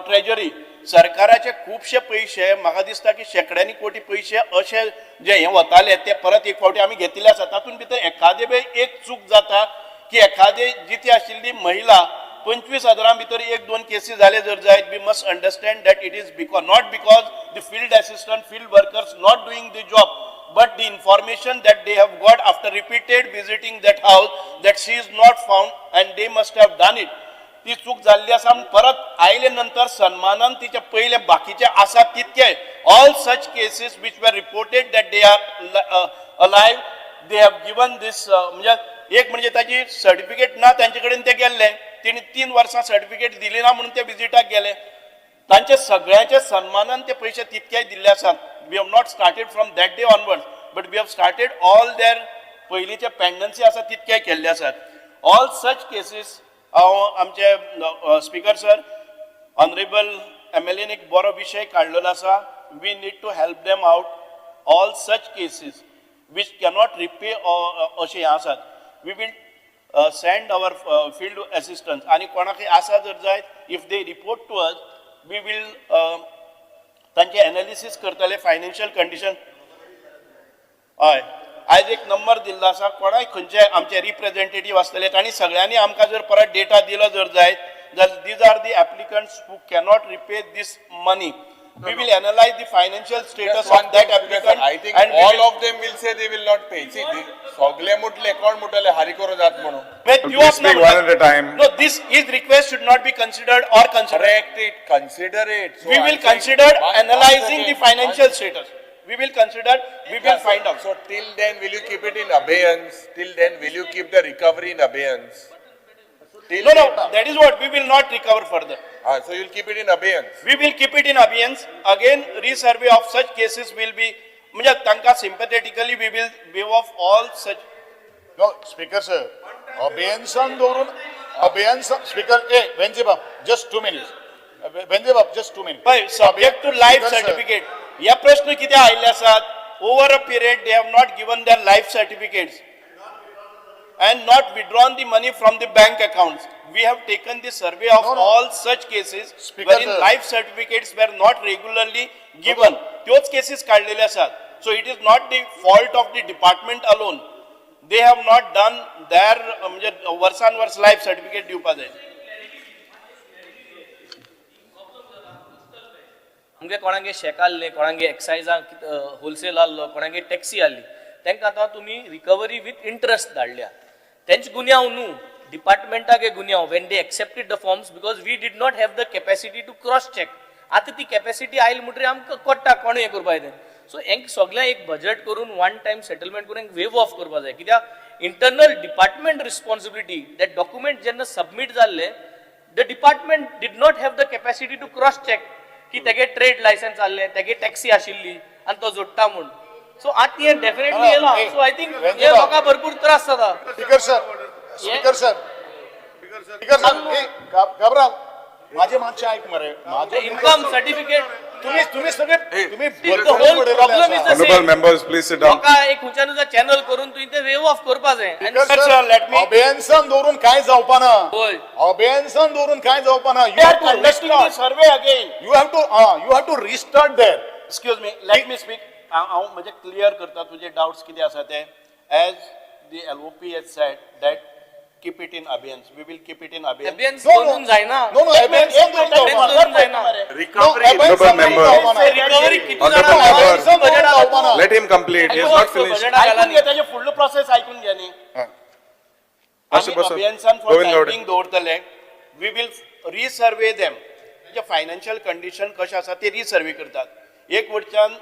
treasury. सरकाराचे खुबशे पयशे म्हाका दिसता की शेकड्यांनी कोटी पयशे अशे जे हे वताले ते परत एक फावटी आमी घेतिल्ले आसा. तातूंत भितर एखादे वेळ एक चूक जाता की एखादे जिती आशिल्ली महिला 25,000 भितर 1-2 केसी जाले जर जायत. We must understand that it is not because the field assistant, field workers not doing the job, but the information that they have got after repeated visiting that house that she is not found and they must have done it. ती चूक जाल्ली आसा. परत आयले नंतर सन्मानान तिचे पहिले बाकीचे आसात तितके all such cases which were reported that they are alive, they have given this म्हणजे एक म्हणजे ताची सर्टिफिकेट ना तांचे कडेन ते गेल्ले, तिने 3 वर्सां सर्टिफिकेट दिली ना म्हणून ते विजिटाक गेले. तांचे सगळ्यांचे सन्मानान ते पयशे तितके दिल्ले आसात. We have not started from that day onwards, but we have started all their पयलींचे पेंडन्सी आसा तितके केल्ले आसात. ऑल सच केसीस हांव आमचे स्पीकर सर, ऑनरेबल MLAन एक बरो विशय काडलेलो आसा. We need to help them out. All such cases which cannot repay अशे हे आसात. We will send our field assistants आणि कोणाकय आसा जर जाय, if they report to us, we will तांचे एनालिसिस करतले फायनान्शियल कंडिशन. हय आज एक नंबर दिल्लो आसा कोणाय खंयचे आमचे रिप्रेझेंटेटिव्ह आसतले तांणी सगळ्यांनी आमकां जर परत डेटा दिलो जर जायत जाल्यार these are the applicants who cannot repay this money. We will analyze the financial status of that applicant. I think and we all will- of them will say they will not pay. See, सगळे मुटले कोण मुटले हारिकोरो जात म्हणून. But you Please have speak not- one at a time. No, this his request should not be considered or considered. Correct it, consider it. So We I will think consider one analyzing the second, financial one- status. We will consider, we will Yeah, find out. So till then, will you keep it in abeyance? Till then, will you keep the recovery in abeyance? Till No, then- that is what, we will not recover further. So you'll keep it in abeyance? We will keep it in abeyance. Again, resurvey of such cases will be, म्हणजे तांकां sympathetically we will waive off all such. No, Speaker sir, abeyance दवरून abeyance Speaker, Venzi Bab, just 2 minutes. Venzi Bab, just 2 minutes. But subject to life Speaker, sir. certificate. या प्रश्न किती आयले आसात? Over a period, they have not given their life certificates and not withdrawn the money from the bank accounts. We have taken the survey of No, no. all such cases Speaker, wherein sir. life certificates were not regularly given. त्योच cases काढलेले आसात. So it is not the fault of the department alone. They have not done their म्हणजे वर्सान वर्स life certificate दिवपा जाय. आमगे कोणागे शेक आहले कोणागे एक्सायजाक होलसेल आहलो कोणागे टॅक्सी आहली तांकां आतां तुमी रिकवरी विथ इंटरेस्ट धाडल्या तेंचे गुन्यांव न्हू डिपार्टमेंटागे गुन्यांव when they accepted the forms because we did not have the capacity to cross check आतां ती कॅपॅसिटी आयली म्हणटरी आमकां कोट्टा कोण हें करपा जाय सो हेंक सगळ्यांक एक बजेट करून वन टायम सेटलमेंट करून वेव ऑफ करपा जाय कित्याक internal department responsibility that document जेन्ना सबमीट जाल्ले the department did not have the capacity to cross check की तेगे ट्रेड लायसन्स आहले तेगे टॅक्सी आशिल्ली आनी तो जोडटा म्हूण सो आतां हें डेफिनेटली येयला सो आय थिंक हे लोकांक भरपूर त्रास जाता Speaker sir, Speaker sir, Speaker sir, घाबरा माझे मातशें ऐक मरे माझे इन्कम सर्टिफिकेट तुम्ही सगळे तुम्ही problem is the Honorable same members, please sit down. लोकां एक खंयच्यान चॅनल करून तुवें ते वेव ऑफ करपा जाय let me- अभेन्सन दवरून काय जावपा ना होय अभेन्सन दवरून काय जावपा ना They are conducting the survey again. you have to restart there. Excuse me, let me speak. हांव म्हणजे क्लियर करता तुझे डाउट्स कितें आसा ते as the LOP has said that keep it in abeyance. We will keep it in abeyance. एबियन्स No, no. करून जायना No, no, abeyance दवरून जावपा ना. जायना Recovery. Honorable member. रिकवरी किती Honorable जाणां member. बजेट जावपा ना. Let him complete. He is not finished. ऐकून घे त्याचे फुडलो प्रोसेस ऐकून घे न्ही Basta, basta. अभियन्सान फॉर Govind Gowde. टायमिंग दवरतले वी विल रिसर्वे देम जे फायनान्शियल कंडिशन कशें आसा ते रिसर्वे करतात एक वटच्यान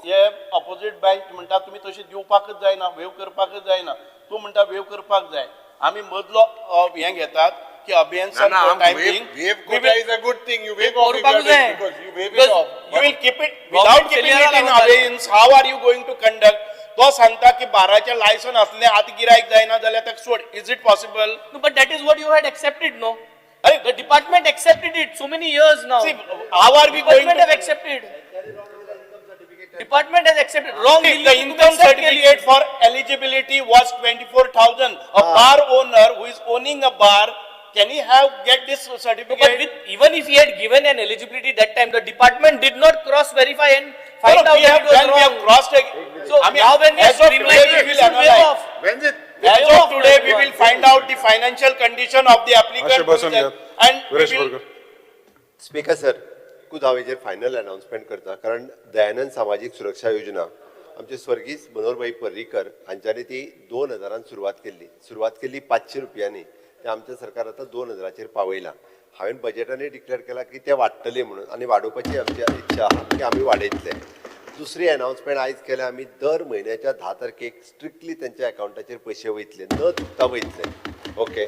हे ऑपोजीट बँक म्हणटा तुमी तशें दिवपाकच जायना वेव करपाकच जायना तूं म्हणटा वेव करपाक जाय आमी मदलो हें घेतात की अभियन्सान for timing Wave quota is a good thing. You wave off if you करपाक are जाय. doing because you wave it Because off. You will keep it without keeping it in abeyance. How are you going to conduct? तो सांगता की 12चे licence असले आत गिरायक जायना जाल्यार ताका सोड. Is it possible? No, but that is what you had accepted, no? The department accepted it so many years now. See, how are we going Department to? have accepted. Department has accepted. Wrong. The income certificate for eligibility was 24,000. A bar owner who is owning a bar, can he get this But certificate? with, even if he had given an eligibility that time, the department did not cross verify and No, find no, out we that have it was done, we have wrong. crossed it. So I mean, now when we are as of today, streamlining we it, we will should waive analyze. off. When's it? As Waive of off today, we that will one. find out the financial condition of the applicant. Asha Basan, And we Suresh will, Borkar. Speaker sir खूद हांव हेजेर final announcement करता कारण दयानंद सामाजीक सुरक्षा योजना आमचे स्वर्गीय मनोहरभाई पर्रीकर हांच्यानी ती 2000 सुरवात केल्ली 500 रुपयांनी ते आमचे सरकार आतां 2000 पावयला हांवें बजेटानूय डिक्लेअर केला की ते वाडटले म्हणून आनी वाडोवपाची आमची इच्छा आहा की आमी वाडयतले दुसरी अनाउन्समेंट आयज केल्या आमी दर म्हयन्याच्या 10 तारखेक स्ट्रिक्टली त्यांच्या अकाउंटाचेर पयशे वयतले न चुकता वयतले ओके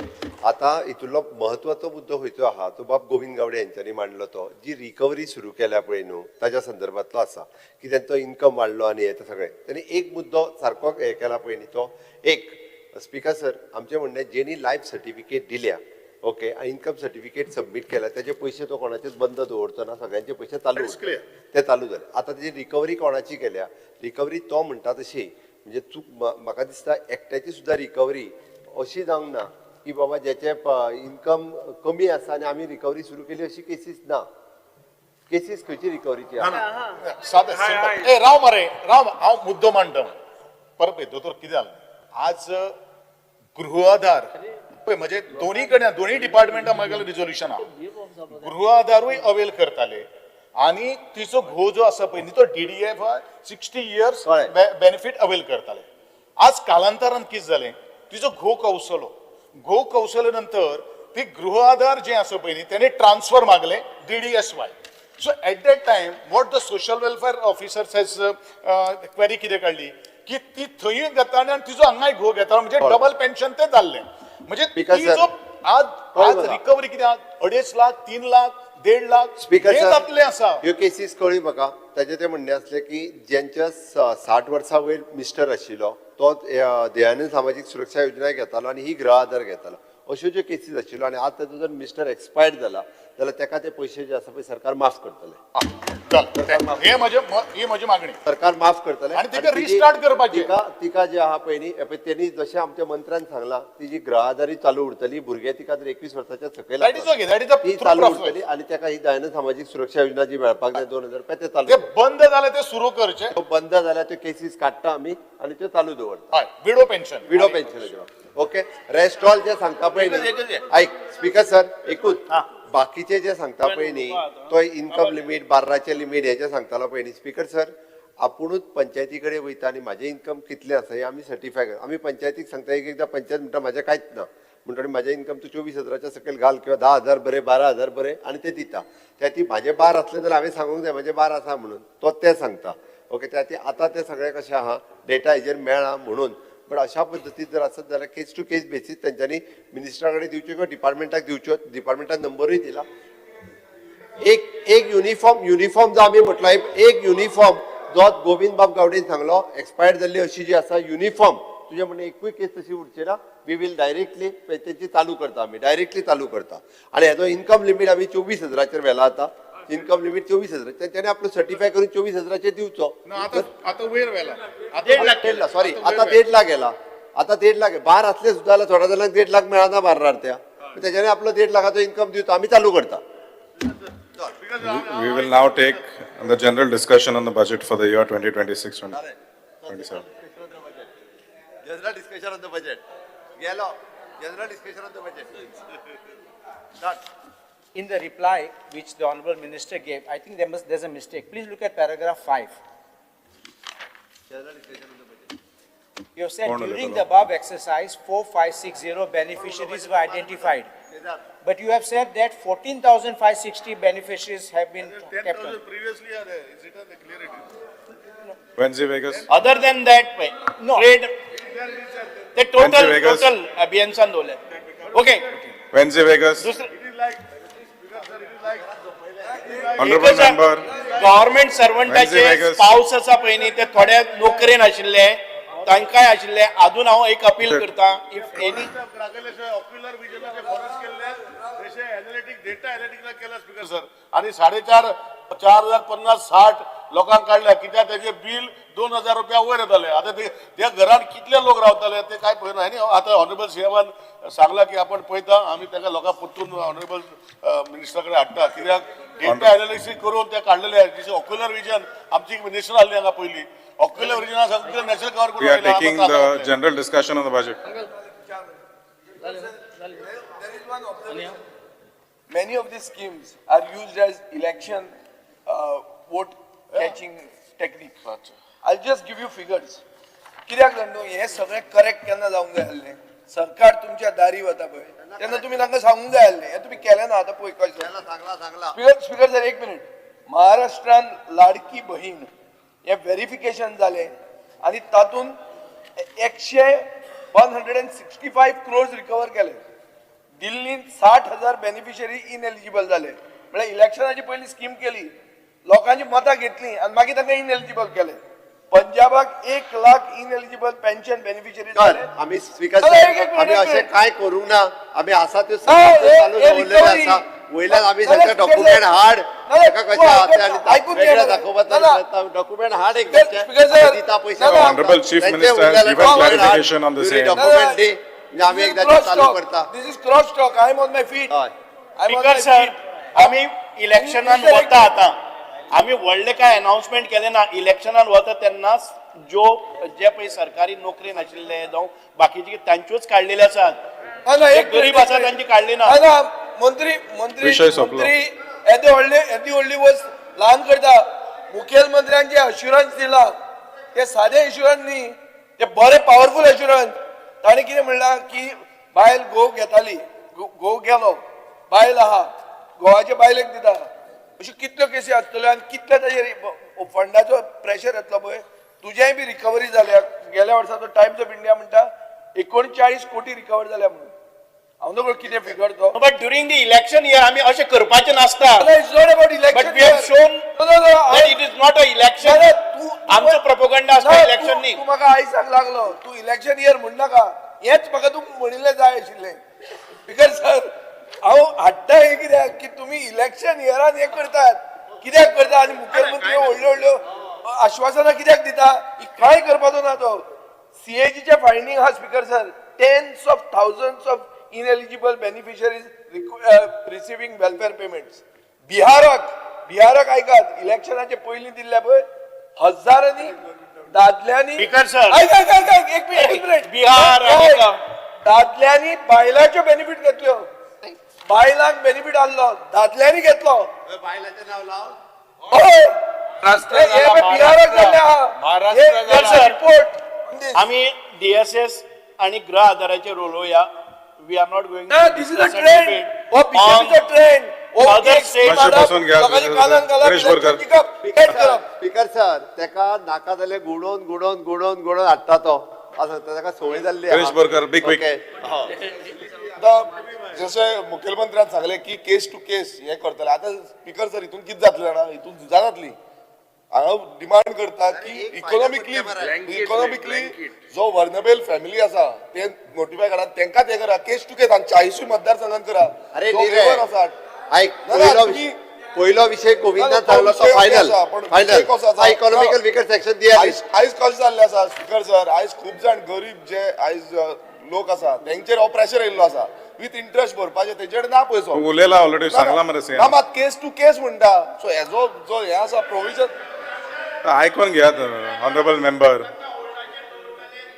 आता हितूंतलो महत्वाचो मुद्दो खंयचो आहा तो बाब गोविंद गावडे यांच्यानी मांडलो तो जी रिकवरी सुरू केल्या पळय न्हू ताच्या संदर्भातलो आसा की त्यांचो इन्कम वाडलो आनी हे सगळें त्यांनी एक मुद्दो सारको हे केला पळय न्ही तो एक स्पीकर सर आमचें म्हणणें जेणी लायफ सर्टिफिकेट दिल्या ओके इन्कम सर्टिफिकेट सबमीट केला त्याचे पयशे तो कोणाचेच बंद दवरचो ना सगळ्यांचे पयशे चालू ते चालू जाले आता त्याची रिकवरी कोणाची केल्या रिकवरी तो म्हणटा तशी म्हणजे चूक म्हाका दिसता एकट्याची सुद्धा रिकवरी अशी जावंक ना की बाबा ज्याचे इन्कम कमी आसा आनी आमी रिकवरी सुरू केली अशी केसीस ना केसीस खंयची रिकवरीची आहा साधे सिंपल राव मरे राव हांव मुद्दो मांडटा परत येतो तर कितें जालें आज गृह आधार पळय म्हणजे दोन्ही कडेन दोन्ही डिपार्टमेंटा म्हाका रिजोल्युशन आहा गृह आधारूय अवेल करताले आणि तिचो घो जो आसा पळय न्ही तो DDF 60 इयर्स बेनिफीट अवेल करताले आज कालांतरान कितें जालें तिचो घो कौसलो नंतर ती गृह आधार जे आसा पळय न्ही तेणे ट्रान्सफर मागले DDSY so at that time what the social welfare officers has query कितें काडली की ती थंय घेताले आनी तिचो हांगाय घो घेतालो म्हणजे डबल पेन्शन तें जाल्लें म्हणजे ती जो आज रिकवरी कितें 2.5 लाख 3 लाख 1.5 लाख स्पीकर हे जातले आसा ह्यो केसीस कळ्ळी म्हाका ताचे ते म्हणणे असले की ज्यांच्या 60 वर्सां वयर मिस्टर आशिल्लो तो दयानंद सामाजीक सुरक्षा योजना घेतालो आनी ही गृह आधार घेतालो अश्यो ज्यो केसीस आशिल्लो आनी आज ताचो जर मिस्टर एक्सपायर्ड जाला जाल्यार ताका ते पयशे जे आसा पळय सरकार माफ करतले ही म्हजी मागणी सरकार माफ करतले आनी तिका रिस्टार्ट करपाचें तिका जे आहा पळय न्ही तेणी जशें आमच्या मंत्र्यान सांगलां तिजी गृह आधारी चालू उरतली भुरगे तिका जर 21 वर्साच्या सकयल ती चालू उरतली आनी ताका ही दयानंद सामाजीक सुरक्षा योजना जी मेळपाक जाय 2000 रुपया ते चालू बंद जाले ते सुरू करचे बंद जाल्यार त्यो केसीस काडटा आमी आनी त्यो चालू दवरता हय widow pension okay rest all जे सांगता पळय न्ही आयक स्पीकर सर एकूच बाकीचे जे सांगता पळय न्ही तो इन्कम लिमीट बार्राचे लिमीट हे जे सांगतालो पळय न्ही स्पीकर सर आपुणूच पंचायती कडेन वयता आनी म्हाजें इन्कम कितलें आसा हें आमी सर्टिफाय आमी पंचायतीक सांगता एकदां पंचायत म्हणटा म्हाजें कांयच ना म्हणटकीर म्हाजें इन्कम तूं 24,000च्या सकयल घाल किंवा 10,000 बरें 12,000 बरें आनी ते दिता त्या ती म्हाजें बार असलें जाल्यार हांवें सांगूंक जाय म्हाजें बार आसा म्हणून तो ते सांगता ओके त्या ती आतां ते सगळें कशें आहा डेटा हेजेर मेळ्ळा म्हणून पण अशा पद्दतीन जर आसत जाल्यार केस टू केस बेसीस तेंच्यांनी मिनिस्टरा कडेन दिवच्यो किंवा डिपार्टमेंटाक दिवच्यो डिपार्टमेंटान नंबरूय दिला एक युनिफॉर्म जो आमी म्हटलो एक युनिफॉर्म जो गोविंद बाब गावडेन सांगलो एक्सपायर्ड जाल्ली अशी जी आसा युनिफॉर्म तुझे म्हणणे एकूय केस तशी उरची ना वी वील डायरेक्टली तेची चालू करता आमी डायरेक्टली चालू करता आनी हेजो इन्कम लिमीट आमी 24,000चेर व्हेला आता इन्कम लिमीट 24,000 त्याने आपलं सर्टिफाय करून 24,000चेर दिवचो आता वयर व्हेला सॉरी आता 1.5 लाख गेला आता 1.5 लाख बार असले सुद्धा जाल्यार थोड्या जाणांक 1.5 लाख मेळना बार्रार त्या त्याच्याने आपलं 1.5 लाखाचो इन्कम दिवचो आमी चालू करता We will now take the general discussion on the budget for the year 2026-27. General discussion on the budget. Yellow. General discussion on the budget. Start. In the reply which the Honorable Minister gave, I think there's a mistake. Please look at paragraph 5. General discussion on the budget. You have said during the above exercise, 4560 beneficiaries were identified. But you have said that 14,560 beneficiaries have been kept on. previously are there. Is it a clarity? Wednesday Vegas. Other than that, No. trade, the Wednesday Vegas. total अभियान दole. Okay. Wednesday Vegas. Honorable एकच member. Government सर्वंटाचे Wednesday Vegas. पावस आसा पळय न्ही ते थोड्या नोकरेन आशिल्ले तांकांय आशिल्ले अजून हांव एक अपील करता इफ एनी ऑक्युलर विजनाचे फॉरेस्ट केले तसे एनालिटिक डेटा एनालिटिकला केला स्पीकर सर आणि 4,50,60 लोकांक काढल्या कित्याक त्याचे बिल 2,000 रुपया वयर येताले आता त्या घरात कितले लोक रावताले ते काय पळयना आनी आता ऑनरेबल सीएमान सांगला की आपण पळयता आम्ही त्या लोकांक परतून ऑनरेबल मिनिस्टराकडे हाडटा कित्याक डेटा एनालिसिस करून ते काढलेले जसे ऑक्युलर विजन आमची मिनिस्टर आसली हांगा पयली ऑक्युलर विजना सांगता national cover We are taking the general discussion on the budget. Many of these schemes are used as election vote catching technique. I'll just give you figures. कित्याक जाणा हे सगळे correct केन्ना जावंक जाय आसलें सरकार तुमच्या दारी वता पळय तेन्ना तुमी तांकां सांगूंक जाय आसलें हें तुमी केलें ना आतां पळय कशें स्पीकर सर एक मिनिट महाराष्ट्रान लाडकी बहीण हे व्हेरिफिकेशन जालें आनी तातूंत 165 crores रिकवर केले दिल्लीन 60,000 बेनिफिशरी इनएलिजिबल जाले म्हळ्यार इलेक्शनाची पयली स्कीम केली लोकांची मतां घेतली आनी मागीर तांकां इनएलिजिबल केले पंजाबाक 1 लाख इनएलिजिबल पेन्शन बेनिफिशरी जाले आम्ही स्वीकार आम्ही असे काय करू ना आम्ही असा ते चालू दवरलेले आसा वयल्यान आम्ही सगळे डॉक्युमेंट हाड ताका कशें आहा आनी वेगळे दाखोवपाक डॉक्युमेंट हाड एक दिता पयशे Honorable Chief Minister has given clarification on the same. Document दी म्हणजे आम्ही एकदा चालू करता this is cross talk I am on my feet speaker sir आम्ही इलेक्शनान वता आतां आम्ही व्हडले काय अनाउन्समेंट केले ना इलेक्शनान वता तेन्ना ज्यो जे पळय सरकारी नोकरेन आशिल्ले जावं बाकीचे तांच्योच काडलेले आसात. जे गरीब आसा तांची काडली ना. मंत्री विषय सोंपलो. येदी व्हडली वस्त ल्हान करता. मुखेलमंत्र्यान जे अश्युरन्स दिला ते सादे अश्युरन्स न्ही, ते बरे पॉवरफुल अश्युरन्स. ताणें कितें म्हणलां की बायल घोव घेताली, घोव गेलो, बायल आहा, घोवाचे बायलेक दिता. अश्यो कितल्यो केसी आसतल्यो आनी कितले ताजेर फंडाचो प्रेशर येतलो पळय. तुजेय बी रिकवरी जाल्या. गेल्या वर्साचो टायम्स ऑफ इंडिया म्हणटा 39 कोटी रिकवर जाल्या म्हणून. हांव नकळो कितें फिगर तो. But during the election year आमी अशें करपाचें नासता. It's not about election. But we have shown that it is not a election. आमचो प्रोपोगंडा आसता इलेक्शन न्ही. तू म्हाका आयज सांग लागलो तू इलेक्शन इयर म्हणनाका. हेच म्हाका तू म्हणिल्लें जाय आशिल्लें. बिकॉज सर हांव हाडटा हें कित्याक की तुमी इलेक्शन इयरान हें करतात. कित्याक करता आनी मुखेलमंत्री व्हडल्यो व्हडल्यो आश्वासनां कित्याक दिता. ही कांय करपाचो ना तो. CAGचे फायंडींग आहा speaker sir. Tens of thousands of ineligible beneficiaries receiving welfare payments. बिहाराक ऐकात इलेक्शनाचे पयलीं दिल्ले पळय हजारांनी दादल्यांनी. Speaker sir. एक मिनिट. बिहार दादल्यांनी बायलांच्यो बेनिफीट घेतल्यो. बायलांक बेनिफीट आसलो, दादल्यांनी घेतलो. बिहाराक जाल्ले आहा. रिपोर्ट आमी DSS आणि गृह आधाराचे रोलोया. वी आर नॉट गोइंग ना. दिस इज अ ट्रेंड. हो बीजेपीचो ट्रेंड. स्पीकर सर तेका नाका जाल्यार गुडोवन हाडटा तो. असं तेका संवय जाल्ली. Girish Borkar, big week. जशें मुखेलमंत्र्यान सांगलें की केस टू केस हे करतले. आतां स्पीकर सर हितून कितें जातलें जाणा, हितून झुजा जातली. हांव डिमांड करता की इकॉनॉमिकली जो वर्नेबल फॅमिली आसा ते नोटिफाय करा. तांकांच हे करा. केस टू केस हांगा 40 मतदारसंघात करा. अरे जो waiver आसा. पहिलो विषय गोविंदान सांगलो तो फायनल इकॉनॉमिकल विकर सेक्शन दिया. आयज कशें जाल्लें आसा स्पीकर सर, आयज खूब जाण गरीब जे आयज लोक आसा तेंचेर हो प्रेशर येयल्लो आसा. विथ इंटरेस्ट भरपाचे तेंचे कडेन ना पयसो. उलयला ऑलरेडी सांगला मरे सीएम. ना मात केस टू केस म्हणटा. सो हेजो जो हे आसा प्रोविजन आयकून घेयात ऑनरेबल मेंबर.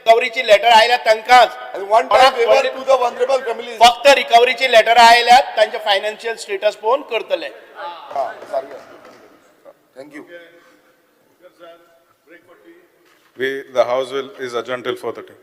रिकवरीची लेटर आयल्यात तांकांच. वन टाइम वेवर टू द वनरेबल फॅमिली. फक्त रिकवरीची लेटर आयल्यात तांचे फायनान्शियल स्टेटस पळोवन करतले. Thank you. The House is adjourned till 4:30.